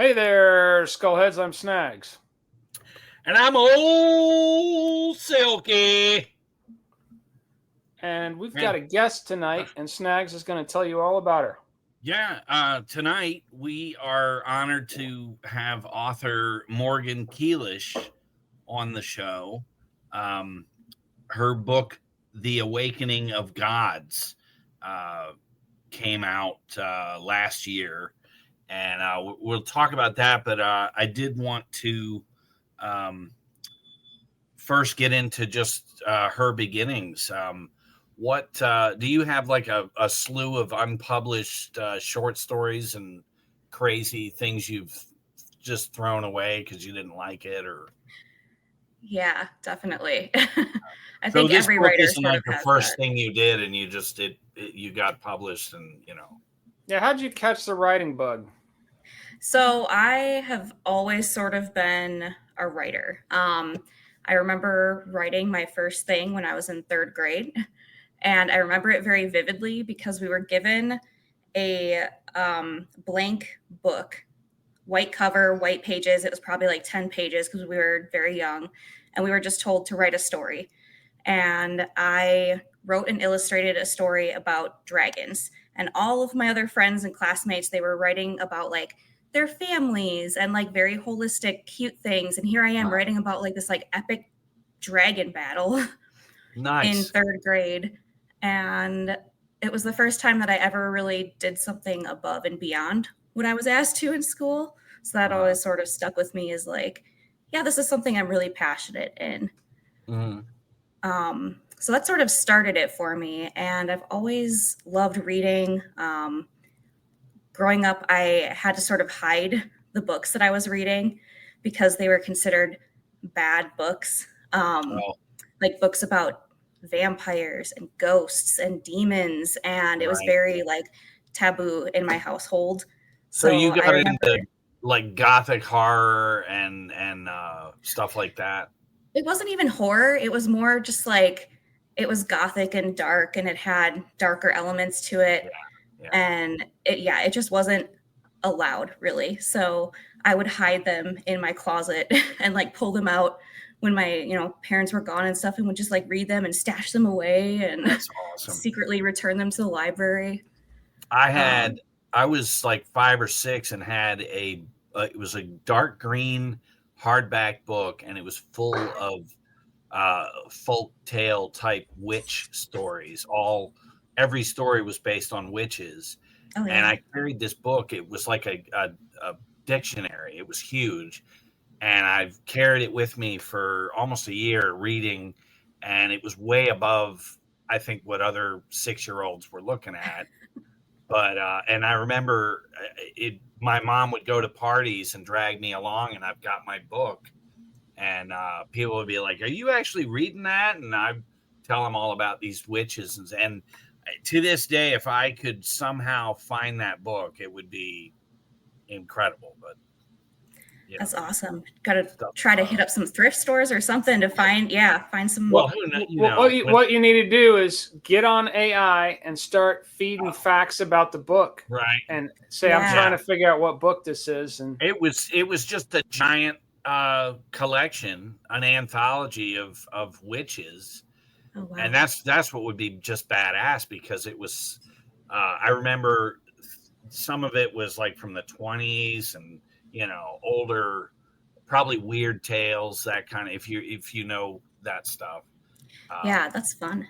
Hey there, Skullheads. I'm Snags. And I'm Ol Silky. And we've got a guest tonight, and Snags is going to tell you all about her. Yeah, tonight we are honored to have author Morgan Kielisch on the show. Her book, The Awakening of Gods, came out last year. And we'll talk about that, but I did want to first get into just her beginnings. What do you have, like a slew of unpublished short stories and crazy things you've just thrown away because you didn't like it? Or yeah, definitely. I so think this every book writer isn't sort like of the has first that. thing you did and you just did you got published, and Yeah, how'd you catch the writing bug? So I have always sort of been a writer. I remember writing my first thing when I was in third grade, and I remember it very vividly because we were given a blank book, white cover, white pages. It was probably like 10 pages because we were very young, and we were just told to write a story. And I wrote and illustrated a story about dragons. And all of my other friends and classmates, they were writing about like their families and like very holistic, cute things. And here I am writing about like this like epic dragon battle in nice. third grade. And it was the first time that I ever really did something above and beyond what I was asked to in school. So that always sort of stuck with me as like, yeah, this is something I'm really passionate in. Mm-hmm. So that sort of started it for me. And I've always loved reading. Growing up, I had to sort of hide the books that I was reading because they were considered bad books, like books about vampires and ghosts and demons. And it was Right. very like taboo in my household. So you So I got remember into like gothic horror and stuff like that. it wasn't even horror. It was more just like it was gothic and dark and it had darker elements to it. Yeah. And it just wasn't allowed really. So I would hide them in my closet and like pull them out when my, parents were gone and stuff, and would just like read them and stash them away and That's awesome. secretly return them to the library. I was like 5 or 6 and had it was a dark green hardback book, and it was full of folk tale type witch stories. Every story was based on witches. Oh And yeah. I carried this book. It was like a dictionary. It was huge. And I've carried it with me for almost a year reading, and it was way above, I think, what other 6-year-olds were looking at. But and I remember my mom would go to parties and drag me along, and I've got my book, and people would be like, "Are you actually reading that?" And I tell them all about these witches, and to this day, if I could somehow find that book, it would be incredible. But That's awesome. Got to try to hit up some thrift stores or something to find some. Well, what you need to do is get on AI and start feeding facts about the book, right? And say, I'm trying to figure out what book this is. And it was just a giant collection, an anthology of witches. Oh, wow. And that's what would be just badass, because it was I remember some of it was like from the 20s, and older, probably weird tales, that kind of, if you know that stuff. Yeah, that's fun.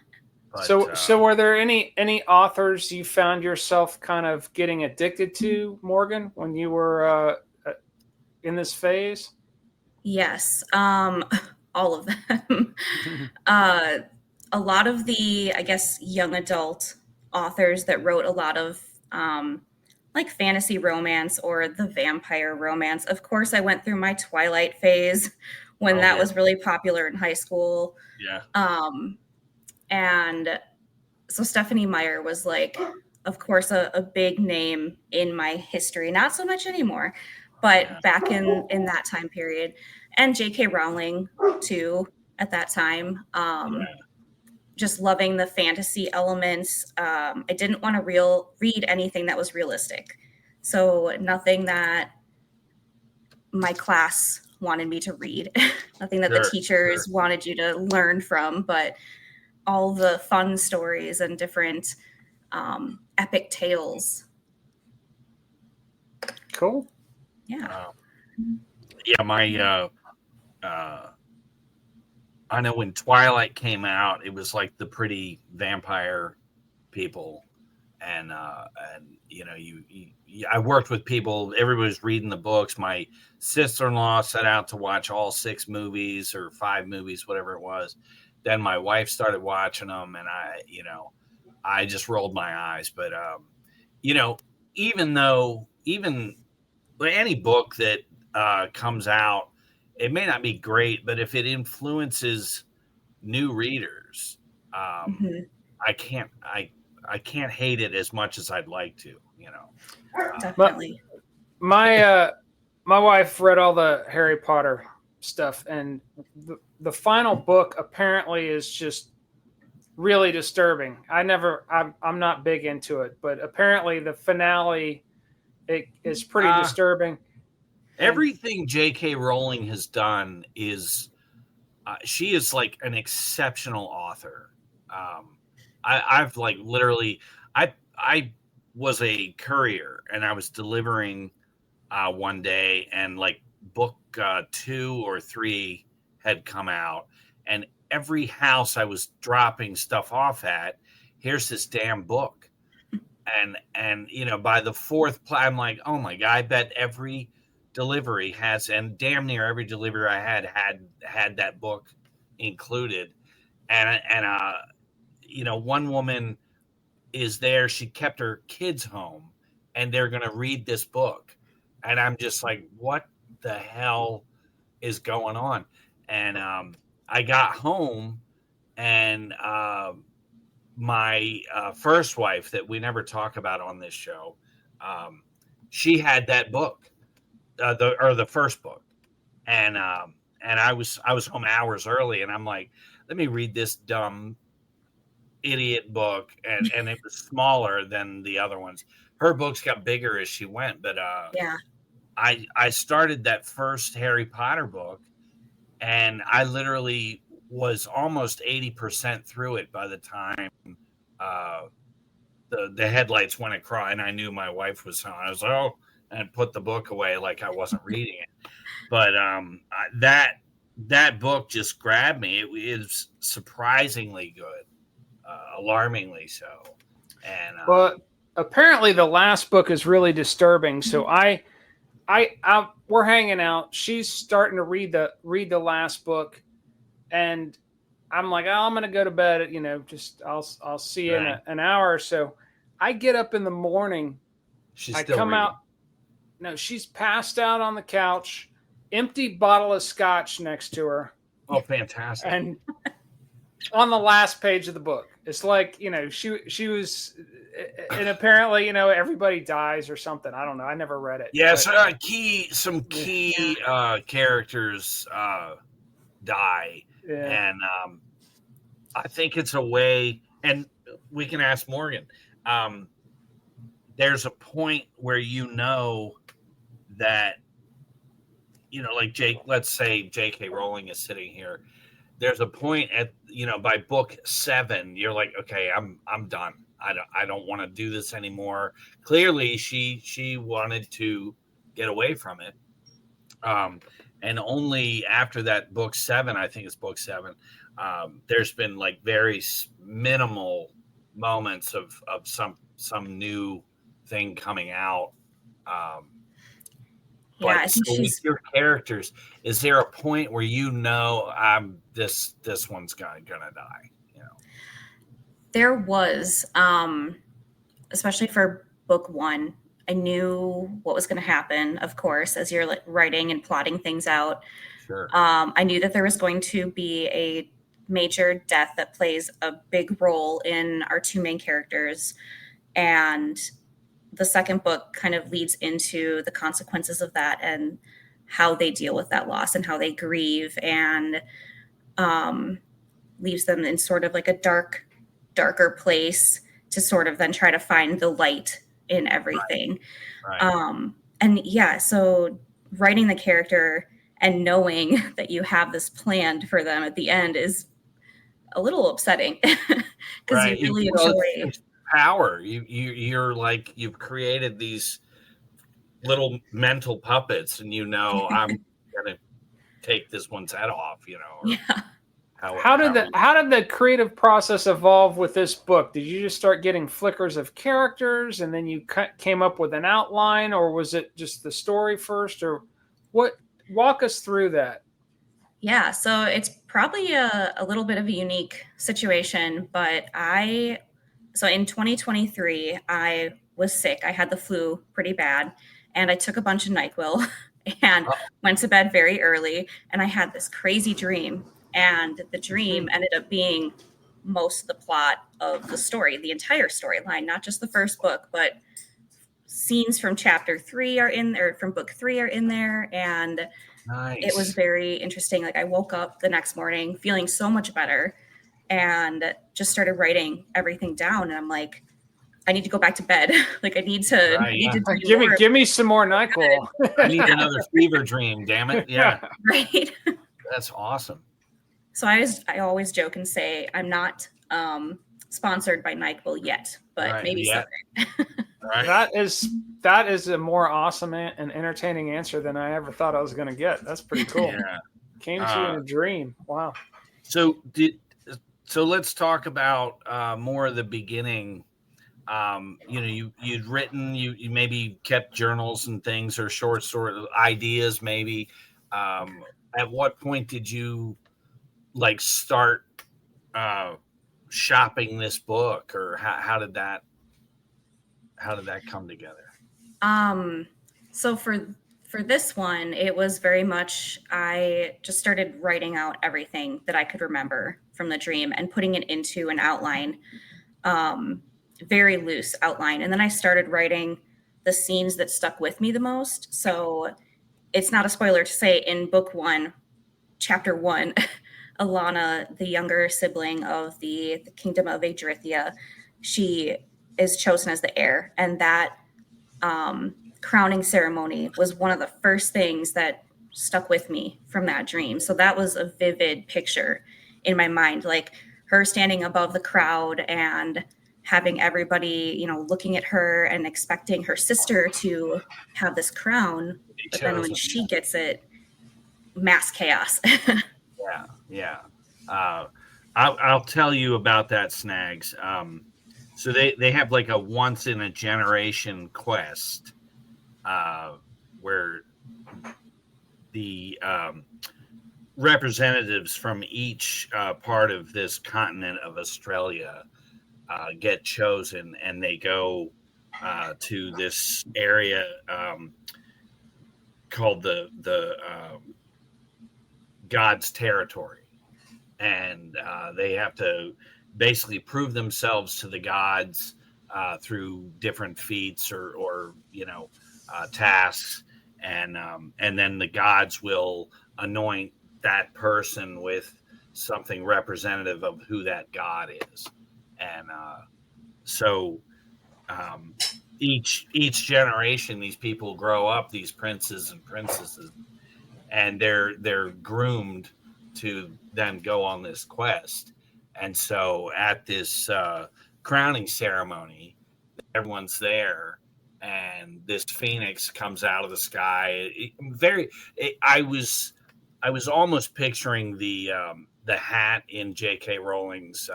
But, so were there any authors you found yourself kind of getting addicted to, Morgan, when you were in this phase? Yes, all of them. A lot of the, I guess, young adult authors that wrote a lot of like fantasy romance or the vampire romance. Of course, I went through my Twilight phase when that was really popular in high school. Yeah. And so Stephanie Meyer was like, of course, a big name in my history. Not so much anymore, but back in that time period. And J.K. Rowling, too, at that time. Just loving the fantasy elements. I didn't want to read anything that was realistic. So nothing that my class wanted me to read. Nothing that Sure, the teachers wanted you to learn from, but all the fun stories and different epic tales. Cool. Yeah. My I know when Twilight came out, it was like the pretty vampire people, and I worked with people. Everybody was reading the books. My sister-in-law set out to watch all 6 movies or 5 movies, whatever it was. Then my wife started watching them, and I just rolled my eyes. But even any book that comes out, it may not be great, but if it influences new readers, I can't hate it as much as I'd like to. Definitely. My wife read all the Harry Potter stuff, and the final book apparently is just really disturbing. I'm not big into it, but apparently the finale is pretty disturbing. Everything J.K. Rowling has done is she is like an exceptional author. I've like literally I was a courier, and I was delivering one day, and like book 2 or 3 had come out, and every house I was dropping stuff off at, here's this damn book. And by the 4th I'm like, oh my God, I bet every delivery has, and damn near every delivery I had that book included. And one woman is there, she kept her kids home, and they're going to read this book. And I'm just like, what the hell is going on? And I got home, and my first wife, that we never talk about on this show, she had that book, the first book, and I was home hours early, and I'm like, let me read this dumb idiot book, and it was smaller than the other ones. Her books got bigger as she went, but I started that first Harry Potter book, and I literally was almost 80% through it by the time the headlights went across, and I knew my wife was home. I was like, and put the book away like I wasn't reading it. But that book just grabbed me. It is surprisingly good, alarmingly so. And but apparently the last book is really disturbing. So we're hanging out. She's starting to read the last book, and I'm like, I'm gonna go to bed. I'll see you in an hour or so. I get up in the morning. I come reading. Out. No, she's passed out on the couch, empty bottle of scotch next to her. Oh, fantastic! And on the last page of the book, it's like she was, and apparently everybody dies or something. I don't know. I never read it. Yeah, some key characters die, and I think it's a way, and we can ask Morgan. There's a point where that, like let's say J.K. Rowling is sitting here. There's a point at by book 7, you're like, okay, I'm done. I don't want to do this anymore. Clearly, she wanted to get away from it. And only after that book 7, I think it's book 7, there's been like very minimal moments of some new thing coming out. I think with your characters, is there a point where this one's gonna die? There was, especially for book 1, I knew what was going to happen, of course, as you're writing and plotting things out. Sure. I knew that there was going to be a major death that plays a big role in our 2 main characters. And the second book kind of leads into the consequences of that and how they deal with that loss and how they grieve, and leaves them in sort of like a darker place to sort of then try to find the light in everything. Right. So writing the character and knowing that you have this planned for them at the end is a little upsetting because you really enjoy it's power. You're like, you've created these little mental puppets, and I'm gonna take this one's head off. Or How did the creative process evolve with this book? Did you just start getting flickers of characters and then you came up with an outline, or was it just the story first, or what? Walk us through that. Yeah, so it's probably a little bit of a unique situation, but so in 2023, I was sick. I had the flu pretty bad, and I took a bunch of NyQuil and went to bed very early, and I had this crazy dream, and the dream ended up being most of the plot of the story, the entire storyline, not just the first book, but scenes from chapter 3 are in there, from book 3 are in there, and nice. It was very interesting. Like, I woke up the next morning feeling so much better and just started writing everything down. And I'm like, I need to go back to bed. Like, I need to give me some more NyQuil. I need another fever dream, damn it. Yeah. Right. That's awesome. So I always joke and say I'm not sponsored by NyQuil yet, but maybe someday. Right. That is a more awesome and entertaining answer than I ever thought I was going to get. That's pretty cool. Yeah. Came to you in a dream. Wow. So let's talk about more of the beginning. You'd written, you maybe kept journals and things, or short sort of ideas maybe. At what point did you start shopping this book, or how did that come together? So for this one, it was very much, I just started writing out everything that I could remember from the dream and putting it into an outline, very loose outline. And then I started writing the scenes that stuck with me the most. So it's not a spoiler to say, in book 1, chapter 1, Alana, the younger sibling of the kingdom of Adrithia, she is chosen as the heir. And that crowning ceremony was one of the first things that stuck with me from that dream. So that was a vivid picture in my mind, like her standing above the crowd and having everybody, looking at her and expecting her sister to have this crown. But then when she gets it, mass chaos. Yeah. I'll tell you about that, Snags. So they have like a once in a generation quest, where the representatives from each part of this continent of Astrellia get chosen, and they go to this area called the God's territory, and they have to basically prove themselves to the gods through different feats or tasks, and then the gods will anoint that person with something representative of who that god is, and so each generation, these people grow up, these princes and princesses, and they're groomed to then go on this quest. And so at this crowning ceremony, everyone's there, and this phoenix comes out of the sky. I was almost picturing the hat in J.K. Rowling's,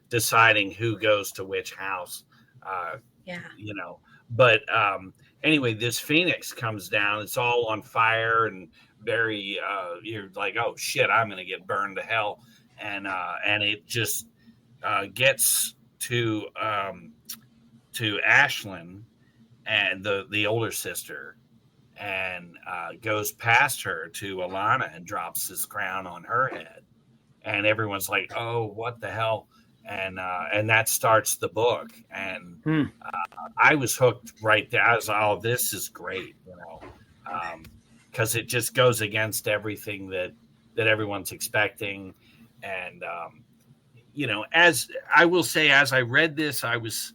deciding who goes to which house. But anyway, this phoenix comes down. It's all on fire and very. You're like, oh shit, I'm gonna get burned to hell. And it just gets to Ashlyn and the older sister, and goes past her to Alana and drops his crown on her head, and everyone's like, "Oh, what the hell!" And that starts the book, and I was hooked right there. I was, "Oh, this is great," because it just goes against everything that everyone's expecting. And, as I will say, as I read this, I was,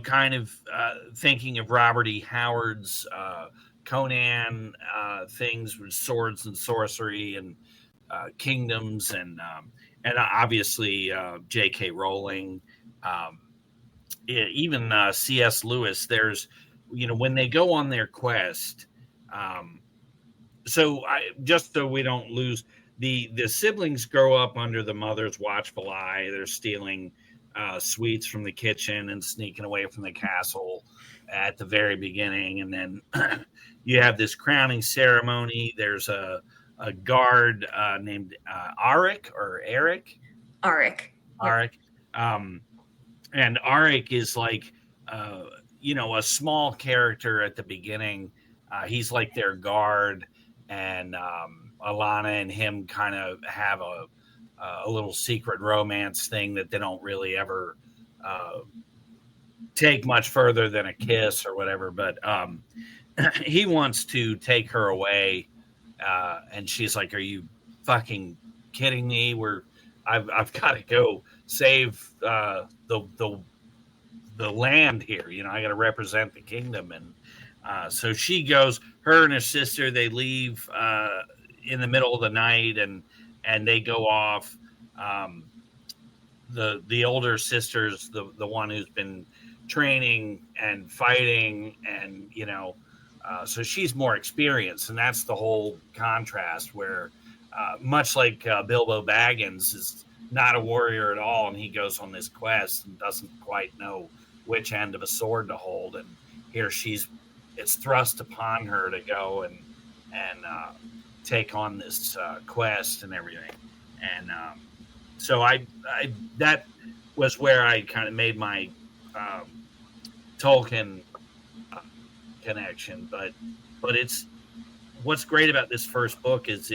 kind of thinking of Robert E. Howard's Conan things with swords and sorcery and kingdoms, and obviously J.K. Rowling, even C.S. Lewis. There's, when they go on their quest. Just so we don't lose, the siblings grow up under the mother's watchful eye. They're stealing sweets from the kitchen and sneaking away from the castle at the very beginning, and then you have this crowning ceremony. There's a guard named Arik or Eric. Arik. And Arik is like a small character at the beginning. He's like their guard, and Alana and him kind of have a little secret romance thing that they don't really ever take much further than a kiss or whatever. But he wants to take her away, and she's like, "Are you fucking kidding me? I've got to go save the land here. I got to represent the kingdom." And so she goes. Her and her sister, they leave in the middle of the night, and they go off. The older sister's the one who's been training and fighting, and so she's more experienced, and that's the whole contrast. Where much like Bilbo Baggins is not a warrior at all, and he goes on this quest and doesn't quite know which end of a sword to hold, and here it's thrust upon her to go and take on this quest and everything. And so I that was where I kind of made my Tolkien connection. But it's what's great about this first book is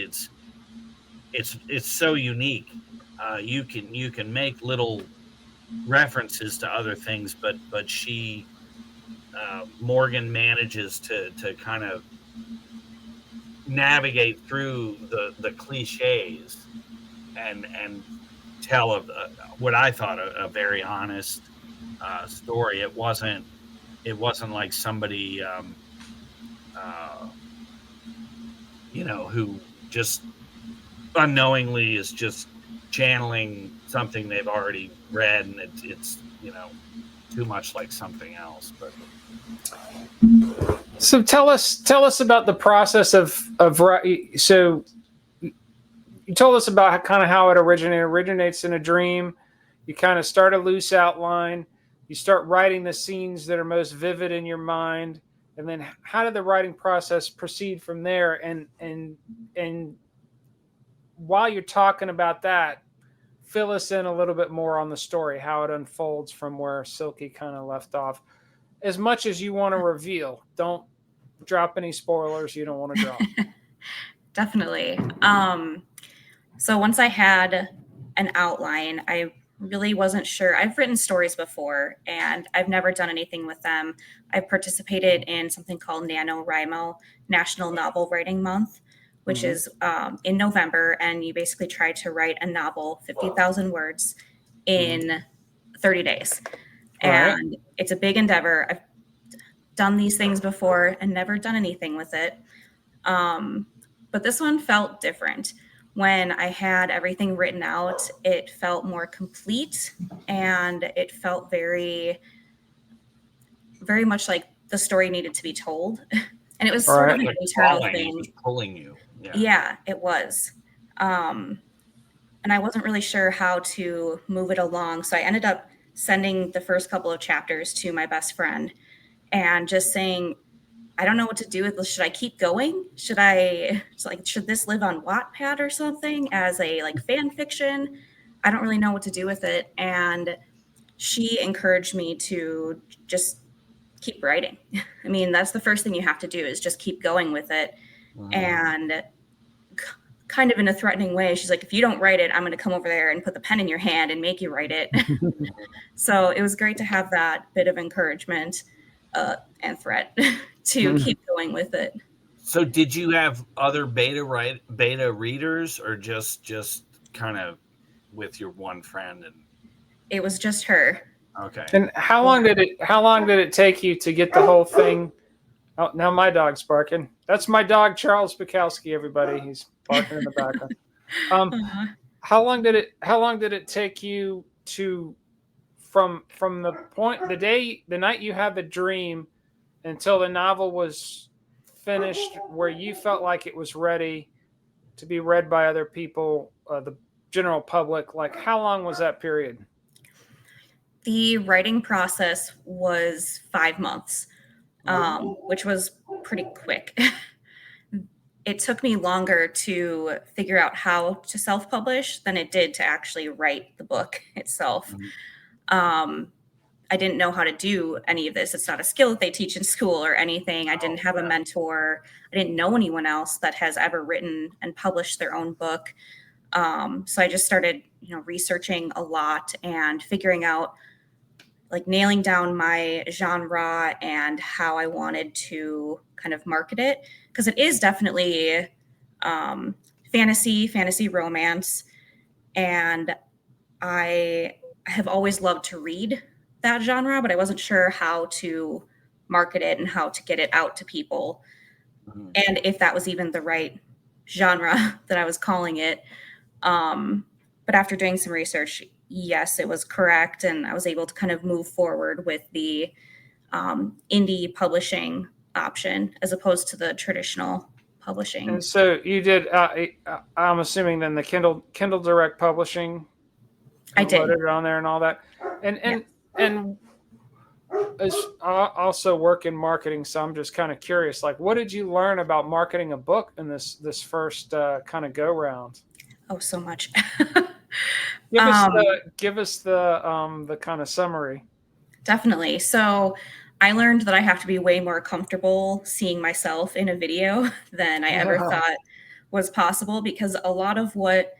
it's so unique. You can make little references to other things, but she Morgan manages to kind of navigate through the cliches and tell what I thought a very honest story. It wasn't like somebody who just unknowingly is just channeling something they've already read, and it's too much like something else. But so tell us about the process of so you told us about how it originates in a dream. You kind of start a loose outline, you start writing the scenes that are most vivid in your mind, and then how did the writing process proceed from there? And while you're talking about that, fill us in a little bit more on the story, how it unfolds from where Silky kind of left off. As much as you want to reveal, don't drop any spoilers you don't want to drop. Definitely. So once I had an outline, I really wasn't sure. I've written stories before, and I've never done anything with them. I've participated in something called NaNoWriMo, National Novel Writing Month, which is in November, and you basically try to write a novel, 50,000 words, in 30 days. And it's a big endeavor. I've done these things before and never done anything with it. But this one felt different. When I had everything written out, it felt more complete, and it felt very, very much like the story needed to be told. And it was sort of an internal thing. It was pulling you. Yeah, it was. And I wasn't really sure how to move it along. So I ended up sending the first couple of chapters to my best friend and just saying, I don't know what to do with this. Should I keep going? Should this live on Wattpad or something as a fan fiction? I don't really know what to do with it. And she encouraged me to just keep writing. I mean, that's the first thing you have to do, is just keep going with it. Wow. And kind of in a threatening way, she's like, if you don't write it, I'm going to come over there and put the pen in your hand and make you write it. So it was great to have that bit of encouragement and threat to keep going with it. So did you have other beta readers, or just kind of with your one friend? And it was just her. Okay. And how long did it take you to get the whole thing? Oh, now my dog's barking. That's my dog, Charles Bukowski, everybody. He's barking in the background. Uh, How long did it take you to from the night you had the dream until the novel was finished, where you felt like it was ready to be read by other people, the general public? Like, how long was that period? the writing process was 5 months, which was pretty quick. It took me longer to figure out how to self-publish than it did to actually write the book itself. I didn't know how to do any of this. It's not a skill that they teach in school or anything. I didn't have a mentor. I didn't know anyone else that has ever written and published their own book. So I just started, researching a lot and figuring out, like, nailing down my genre and how I wanted to kind of market it, because it is definitely fantasy romance, and I have always loved to read that genre, but I wasn't sure how to market it and how to get it out to people, and if that was even the right genre that I was calling it. But after doing some research, yes, it was correct, and I was able to kind of move forward with the indie publishing option as opposed to the traditional publishing. And so you did. I'm assuming then the Kindle Direct Publishing. I did. Loaded it on there and all that, and as I also work in marketing, so I'm just kind of curious. Like, what did you learn about marketing a book in this first kind of go round? Oh, so much. Give us the kind of summary. Definitely. So I learned that I have to be way more comfortable seeing myself in a video than I ever thought was possible, because a lot of what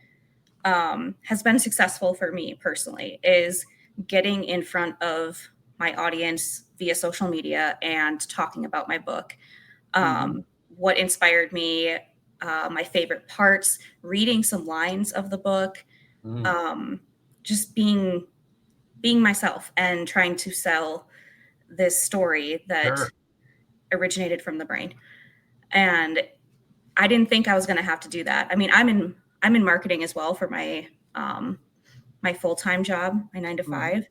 has been successful for me personally is getting in front of my audience via social media and talking about my book. What inspired me, my favorite parts, reading some lines of the book, just being myself and trying to sell this story that originated from the brain. And I didn't think I was going to have to do that. I mean, I'm in marketing as well for my my full-time job, my 9 to 5,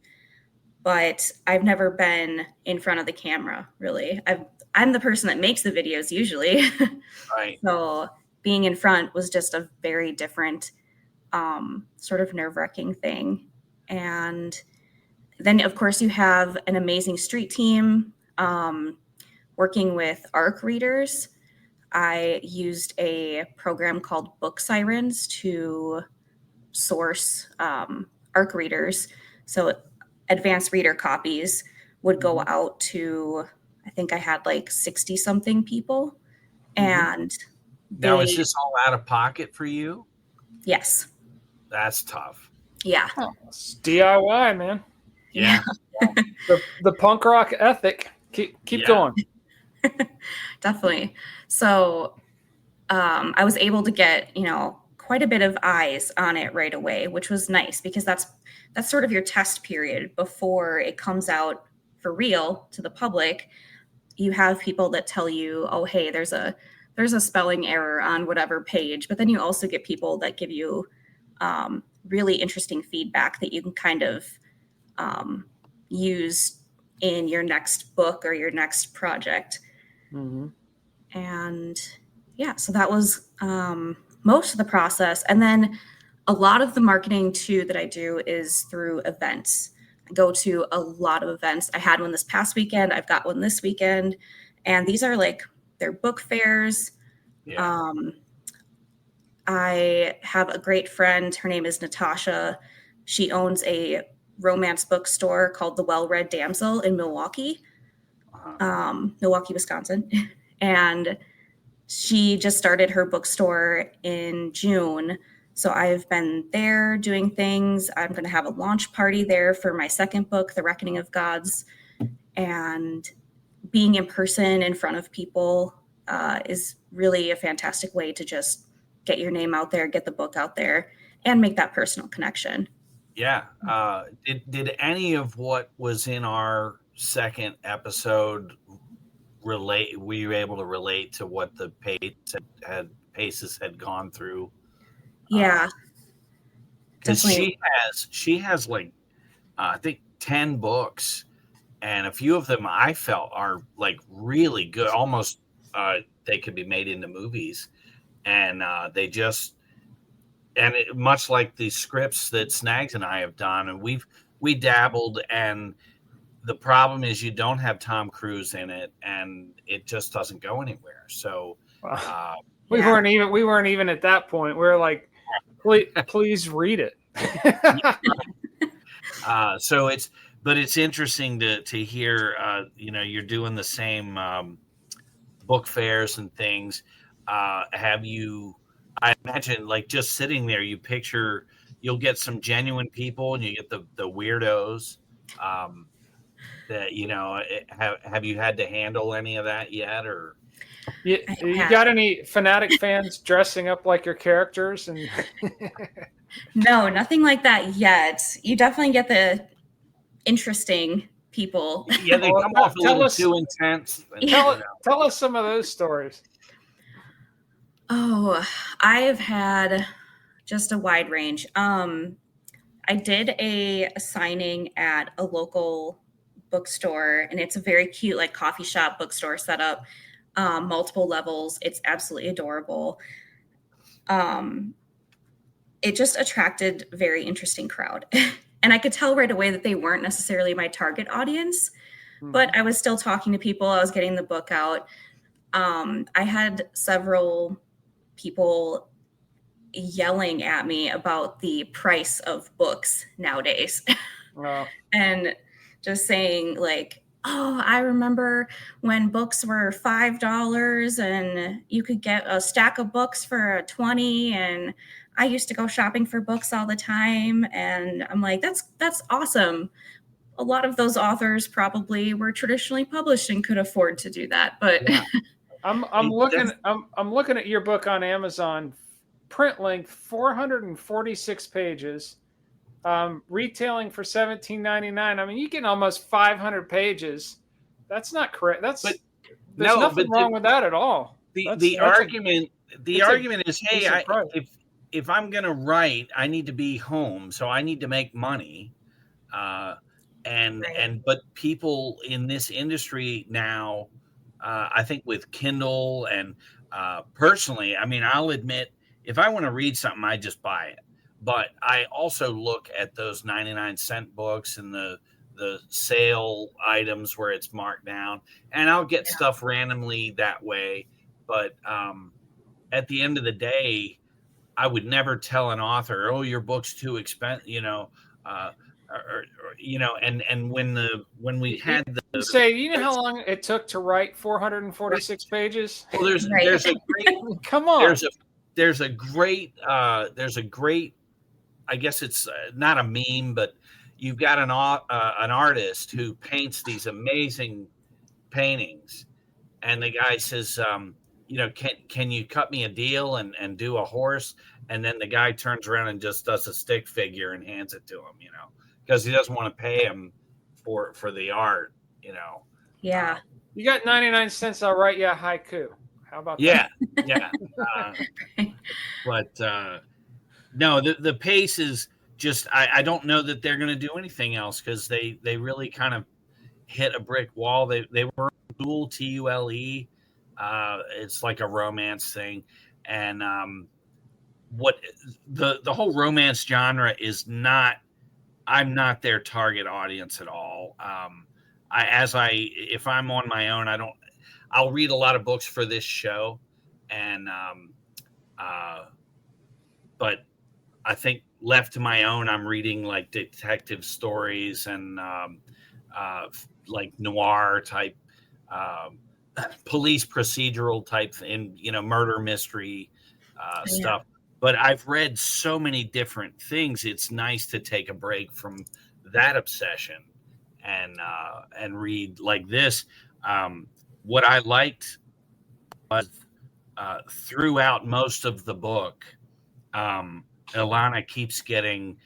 but I've never been in front of the camera, really. I'm the person that makes the videos usually. Right. So being in front was just a very different sort of nerve-wracking thing. And then, of course, you have an amazing street team working with ARC readers. I used a program called Book Sirens to source ARC readers. So advanced reader copies would go out to, I think I had like 60 something people. And now, is this all out of pocket for you? Yes. That's tough. Yeah. Oh, it's DIY, man. Yeah. the punk rock ethic. Keep going. Definitely. So I was able to get, quite a bit of eyes on it right away, which was nice, because that's sort of your test period before it comes out for real to the public. You have people that tell you, oh, hey, there's a spelling error on whatever page, but then you also get people that give you really interesting feedback that you can kind of use in your next book or your next project. And yeah, so that was most of the process. And then a lot of the marketing too that I do is through events. I go to a lot of events. I had one this past weekend. I've got one this weekend. And these are they're book fairs. Yeah. I have a great friend. Her name is Natasha. She owns a romance bookstore called The Well-Read Damsel in Milwaukee, Wisconsin. And she just started her bookstore in June. So I've been there doing things. I'm going to have a launch party there for my second book, The Reckoning of Gods. And being in person in front of people is really a fantastic way to just get your name out there, get the book out there, and make that personal connection. Yeah. Did any of what was in our second episode relate? Were you able to relate to what the Paces had gone through? Yeah, Because definitely. she has like I think 10 books, and a few of them I felt are like really good. Almost they could be made into movies, and much like the scripts that Snags and I have done, and we dabbled, and the problem is you don't have Tom Cruise in it, and it just doesn't go anywhere. So we Yeah. weren't even at that point. We were like, please read it. But it's interesting to hear. You're doing the same book fairs and things. Have you? I imagine, like, just sitting there, you'll get some genuine people, and you get the weirdos. That have you had to handle any of that yet, or? You got any fanatic fans dressing up like your characters? And No, nothing like that yet. You definitely get the interesting people. Yeah, they come off a little too intense. Tell us some of those stories. Oh, I've had just a wide range. I did a signing at a local bookstore, and it's a very cute, like, coffee shop bookstore setup, multiple levels. It's absolutely adorable. It just attracted a very interesting crowd. And I could tell right away that they weren't necessarily my target audience, but I was still talking to people. I was getting the book out. I had several people yelling at me about the price of books nowadays. Wow. And just saying, like, oh, I remember when books were $5 and you could get a stack of books for $20, and I used to go shopping for books all the time. And I'm like, that's awesome. A lot of those authors probably were traditionally published and could afford to do that. But yeah. I'm looking at your book on Amazon, print length, 446 pages, retailing for $17.99. I mean, you get almost 500 pages. That's not correct. There's nothing wrong with that at all. The argument is, hey, if I'm going to write, I need to be home, so I need to make money. But people in this industry now, I think with Kindle and personally, I mean, I'll admit, if I want to read something, I just buy it. But I also look at those 99-cent books and the sale items where it's marked down, and I'll get stuff randomly that way. But at the end of the day, I would never tell an author, "Oh, your book's too expensive," And when we had the say, you know how long it took to write 446 pages? Well, there's a great come on. There's a great I guess it's not a meme, but you've got an artist who paints these amazing paintings, and the guy says, can you cut me a deal and do a horse? And then the guy turns around and just does a stick figure and hands it to him, because he doesn't want to pay him for the art, Yeah. You got 99 cents, I'll write you a haiku. How about that? Yeah. But no, the pace is just, I don't know that they're going to do anything else, because they really kind of hit a brick wall. They were Tule, Tule. It's like a romance thing. And what the whole romance genre is not, I'm not their target audience at all. If I'm on my own, I'll read a lot of books for this show, and but I think left to my own, I'm reading like detective stories and like noir type, police procedural type, and murder mystery stuff. But I've read so many different things. It's nice to take a break from that obsession and read like this. What I liked was throughout most of the book, Ilana keeps getting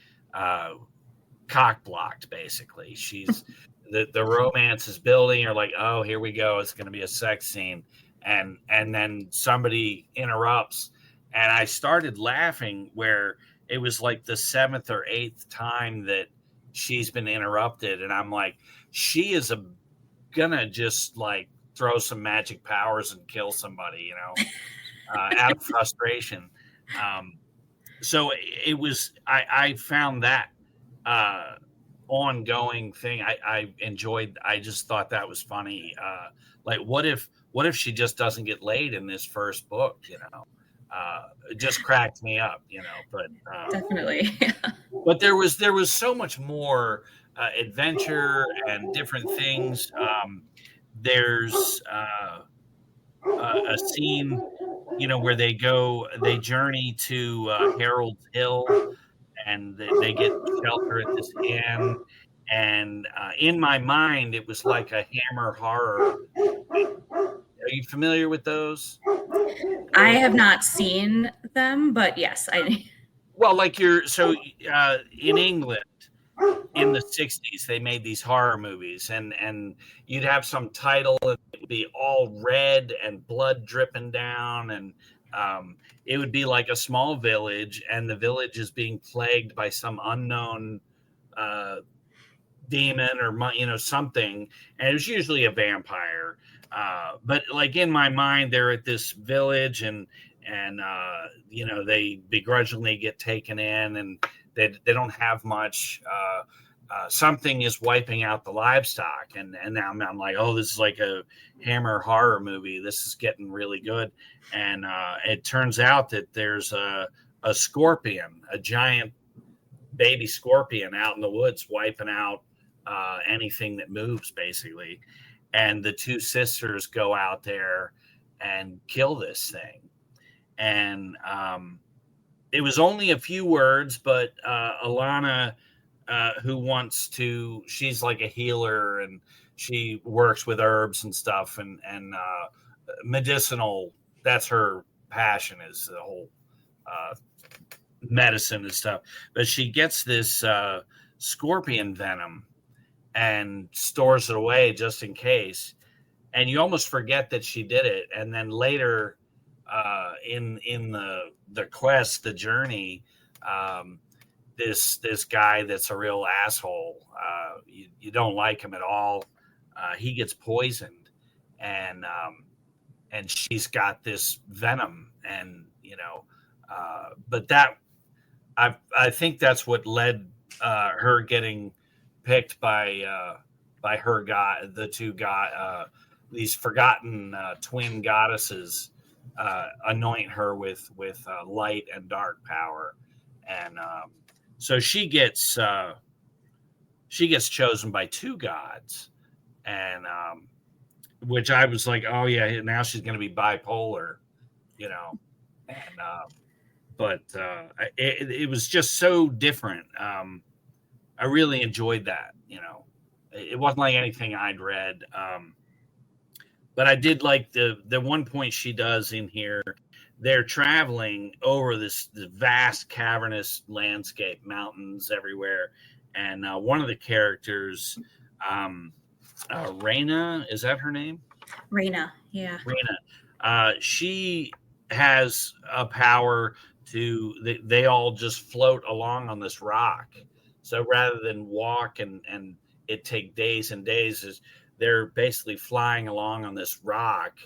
cock blocked. Basically, she's the romance is building. You're like, oh, here we go. It's going to be a sex scene, and then somebody interrupts, and I started laughing where it was like the 7th or 8th time that she's been interrupted, and I'm like, she is gonna just like throw some magic powers and kill somebody, out of frustration. So it was, I found that ongoing thing. I enjoyed, I just thought that was funny. Like, what if she just doesn't get laid in this first book, it just cracked me up, but Definitely. but there was so much more adventure and different things. There's a scene, where they journey to Harold's Hill, and they get shelter at this inn. And in my mind, it was like a Hammer horror. Are you familiar with those? I have not seen them, but yes, I. Well, like in England in the 60s, they made these horror movies, and you'd have some title and it would be all red and blood dripping down, and it would be like a small village, and the village is being plagued by some unknown demon or something, and it was usually a vampire. But like in my mind, they're at this village, and they begrudgingly get taken in, and they don't have much. Something is wiping out the livestock, and now I'm like, oh, this is like a Hammer horror movie. This is getting really good. And it turns out that there's a scorpion, a giant baby scorpion out in the woods, wiping out anything that moves, basically. And the two sisters go out there and kill this thing. And it was only a few words, but Alana, she's like a healer, and she works with herbs and stuff, and medicinal, that's her passion, is the whole medicine and stuff. But she gets this scorpion venom and stores it away just in case, and you almost forget that she did it. And then later in the quest, the journey, this guy that's a real asshole, you don't like him at all, he gets poisoned, and she's got this venom, and but that I think that's what led her getting picked by her god, the two god, these forgotten twin goddesses anoint her with light and dark power, and so she gets chosen by two gods, and which I was like, oh yeah, now she's going to be bipolar, and but it was just so different. I really enjoyed that. It wasn't like anything I'd read, but I did like the one point she does in here. They're traveling over this vast cavernous landscape, mountains everywhere, and one of the characters, Raina, is that her name? Raina, yeah. Raina, she has a power they all just float along on this rock. So rather than walk and it take days and days, they're basically flying along on this rock.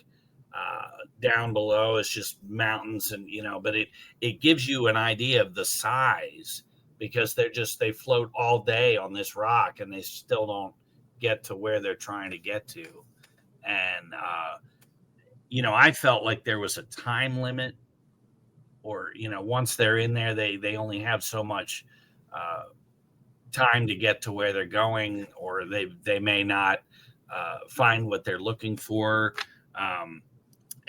Down below is just mountains, and but it gives you an idea of the size, because they float all day on this rock, and they still don't get to where they're trying to get to. And I felt like there was a time limit, or once they're in there, they only have so much time to get to where they're going, or they may not find what they're looking for.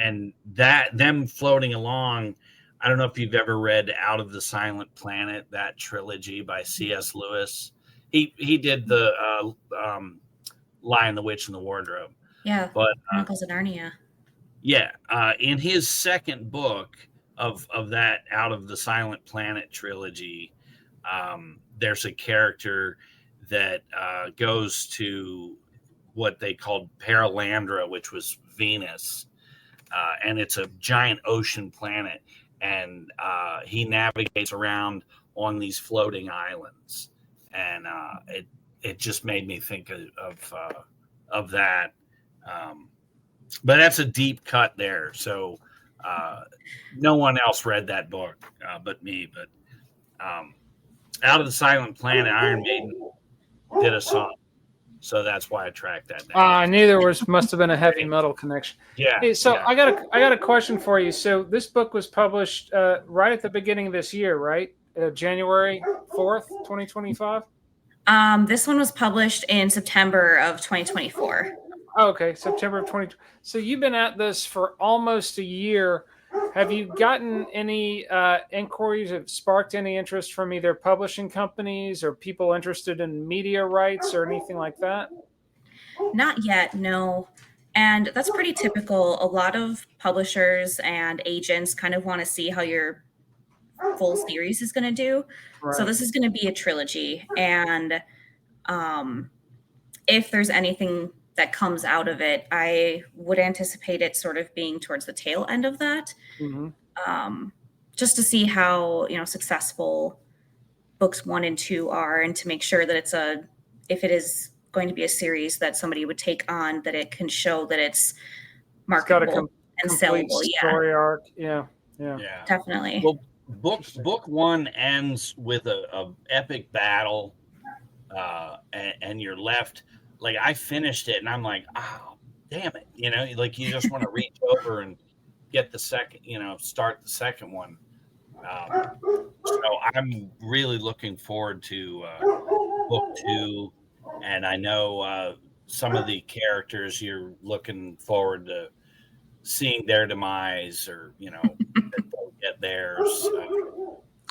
And that them floating along, I don't know if you've ever read Out of the Silent Planet, that trilogy by C.S. Lewis. He did the Lion, the Witch, and the Wardrobe. Yeah, but Chronicles of Narnia. Yeah, in his second book of that Out of the Silent Planet trilogy, there's a character that goes to what they called Paralandra, which was Venus, and it's a giant ocean planet, and he navigates around on these floating islands, and it just made me think of that. But that's a deep cut there, so no one else read that book but me. But Out of the Silent Planet, Iron Maiden did a song, so that's why I tracked that down. I knew there must have been a heavy metal connection. Yeah. Hey, so yeah. I got a question for you. So this book was published right at the beginning of this year, right? January 4th, 2025. This one was published in September of 2024. Oh, okay, September of 20. So you've been at this for almost a year. Have you gotten any inquiries that sparked any interest from either publishing companies or people interested in media rights or anything like that? Not yet, no. And that's pretty typical. A lot of publishers and agents kind of want to see how your full series is going to do. Right. So this is going to be a trilogy. And if there's anything that comes out of it, I would anticipate it sort of being towards the tail end of that, just to see how successful books 1 and 2 are, and to make sure that if it is going to be a series that somebody would take on, that it can show that it's marketable and sellable. Story arc, yeah, definitely. Well, book 1 ends with a epic battle, and you're left. Like, I finished it and I'm like, oh, damn it. Like, you just want to reach over and get the second, start the second one. So I'm really looking forward to book 2. And I know some of the characters you're looking forward to seeing their demise, or, that they'll get theirs.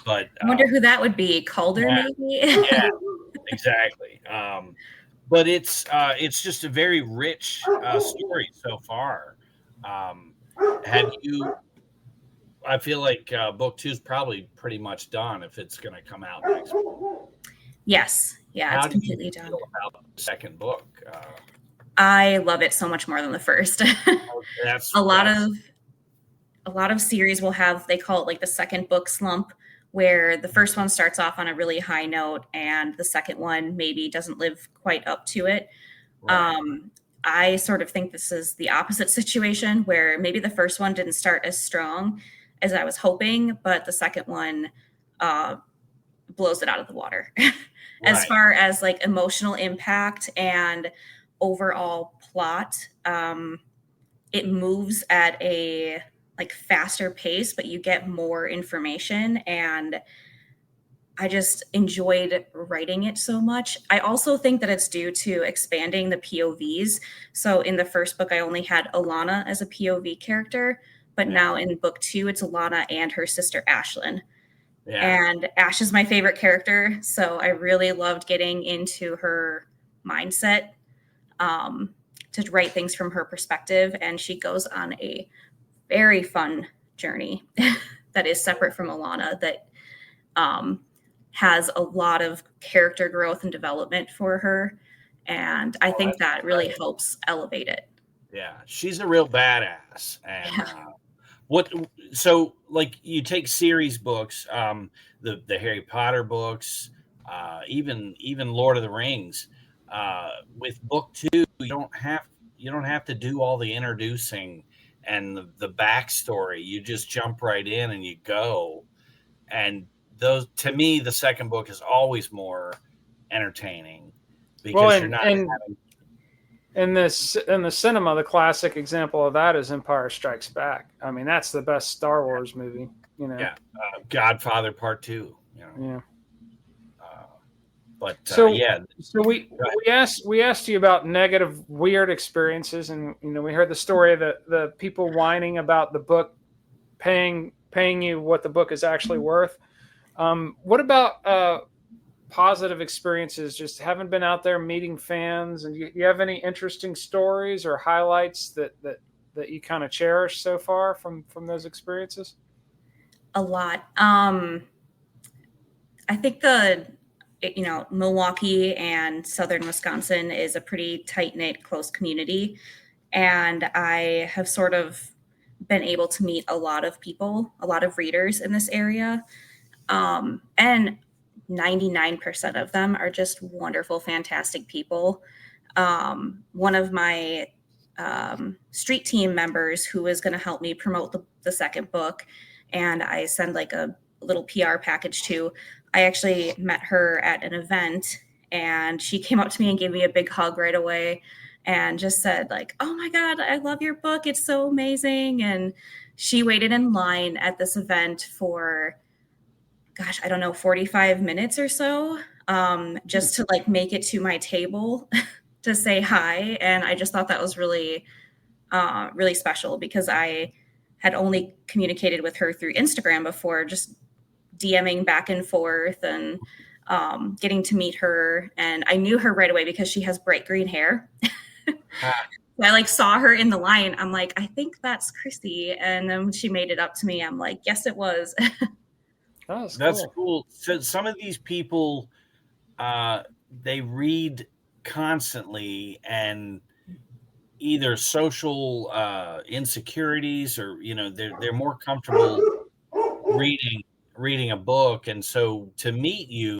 But I wonder who that would be. Calder, maybe? Yeah, exactly. But it's just a very rich story so far. Have you? I feel like book 2 is probably pretty much done if it's going to come out next week. Yes, yeah, How it's completely done. Feel about the second book? I love it so much more than the first. A lot of series will have, they call it like the second book slump, where the first one starts off on a really high note and the second one maybe doesn't live quite up to it. Right. I sort of think this is the opposite situation, where maybe the first one didn't start as strong as I was hoping, but the second one blows it out of the water. As far as like emotional impact and overall plot, it moves at a faster pace, but you get more information, and I just enjoyed writing it so much. I also think that it's due to expanding the POVs. So in the first book, I only had Alana as a POV character, but now in book 2, it's Alana and her sister Ashlyn. Yeah. And Ash is my favorite character, so I really loved getting into her mindset, to write things from her perspective, and she goes on a very fun journey that is separate from Alana, that has a lot of character growth and development for her. And I think that really helps elevate it. Yeah, she's a real badass. And so like, you take series books, the Harry Potter books, even Lord of the Rings, with book 2, you don't have to do all the introducing and the backstory. You just jump right in and you go. And those, to me, the second book is always more entertaining, because you're not having. In the cinema, the classic example of that is Empire Strikes Back. I mean, that's the best Star Wars movie. Yeah, Godfather Part 2. Yeah. So we asked you about negative, weird experiences, and we heard the story of the people whining about the book paying you what the book is actually worth. What about positive experiences? Just haven't been out there meeting fans, and you have any interesting stories or highlights that you kind of cherish so far from those experiences? A lot. I think the Milwaukee and southern Wisconsin is a pretty tight-knit, close community. And I have sort of been able to meet a lot of people, a lot of readers in this area. And 99% of them are just wonderful, fantastic people. One of my street team members who is going to help me promote the second book, and I send like a little PR package to, I actually met her at an event, and she came up to me and gave me a big hug right away and just said like, "Oh my God, I love your book. It's so amazing." And she waited in line at this event for, gosh, I don't know, 45 minutes or so, just to like make it to my table to say hi. And I just thought that was really, really special, because I had only communicated with her through Instagram before, just DMing back and forth and getting to meet her. And I knew her right away because she has bright green hair. I like saw her in the line. I'm like, I think that's Christy. And then when she made it up to me, I'm like, yes, it was. That's cool. So some of these people, they read constantly, and either social insecurities, or they're more comfortable reading a book. And so to meet you,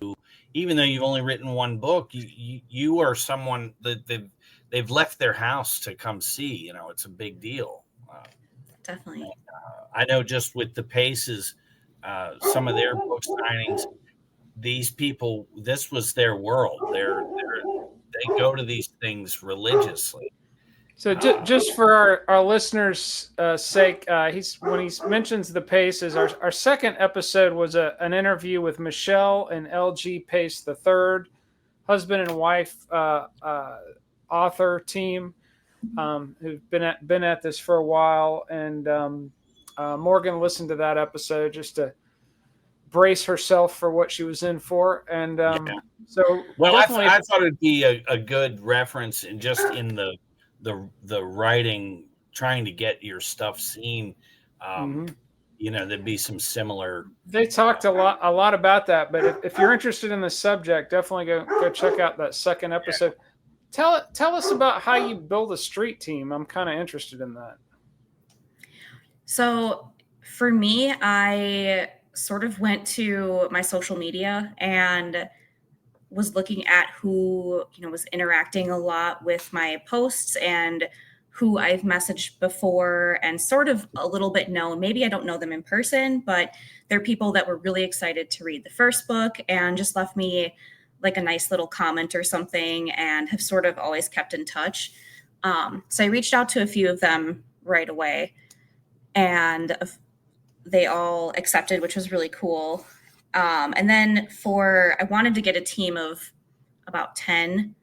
even though you've only written one book, you are someone that they've left their house to come see. It's a big deal. Definitely. I know just with the Paces, some of their book signings, these people, this was their world. They go to these things religiously. So just for our listeners' sake, when he mentions the Paces, our second episode was an interview with Michelle and LG Pace III, husband and wife author team, who've been at this for a while. And Morgan listened to that episode just to brace herself for what she was in for. And so, well, I thought it'd be a good reference, and just in the writing, trying to get your stuff seen. There'd be some similar. They talked a lot about that, but if you're interested in the subject, definitely go check out that second episode. Yeah. Tell us about how you build a street team. I'm kind of interested in that. So for me, I sort of went to my social media and was looking at who, was interacting a lot with my posts and who I've messaged before and sort of a little bit known. Maybe I don't know them in person, but they're people that were really excited to read the first book and just left me like a nice little comment or something, and have sort of always kept in touch. So I reached out to a few of them right away, and they all accepted, which was really cool. And then I wanted to get a team of about 10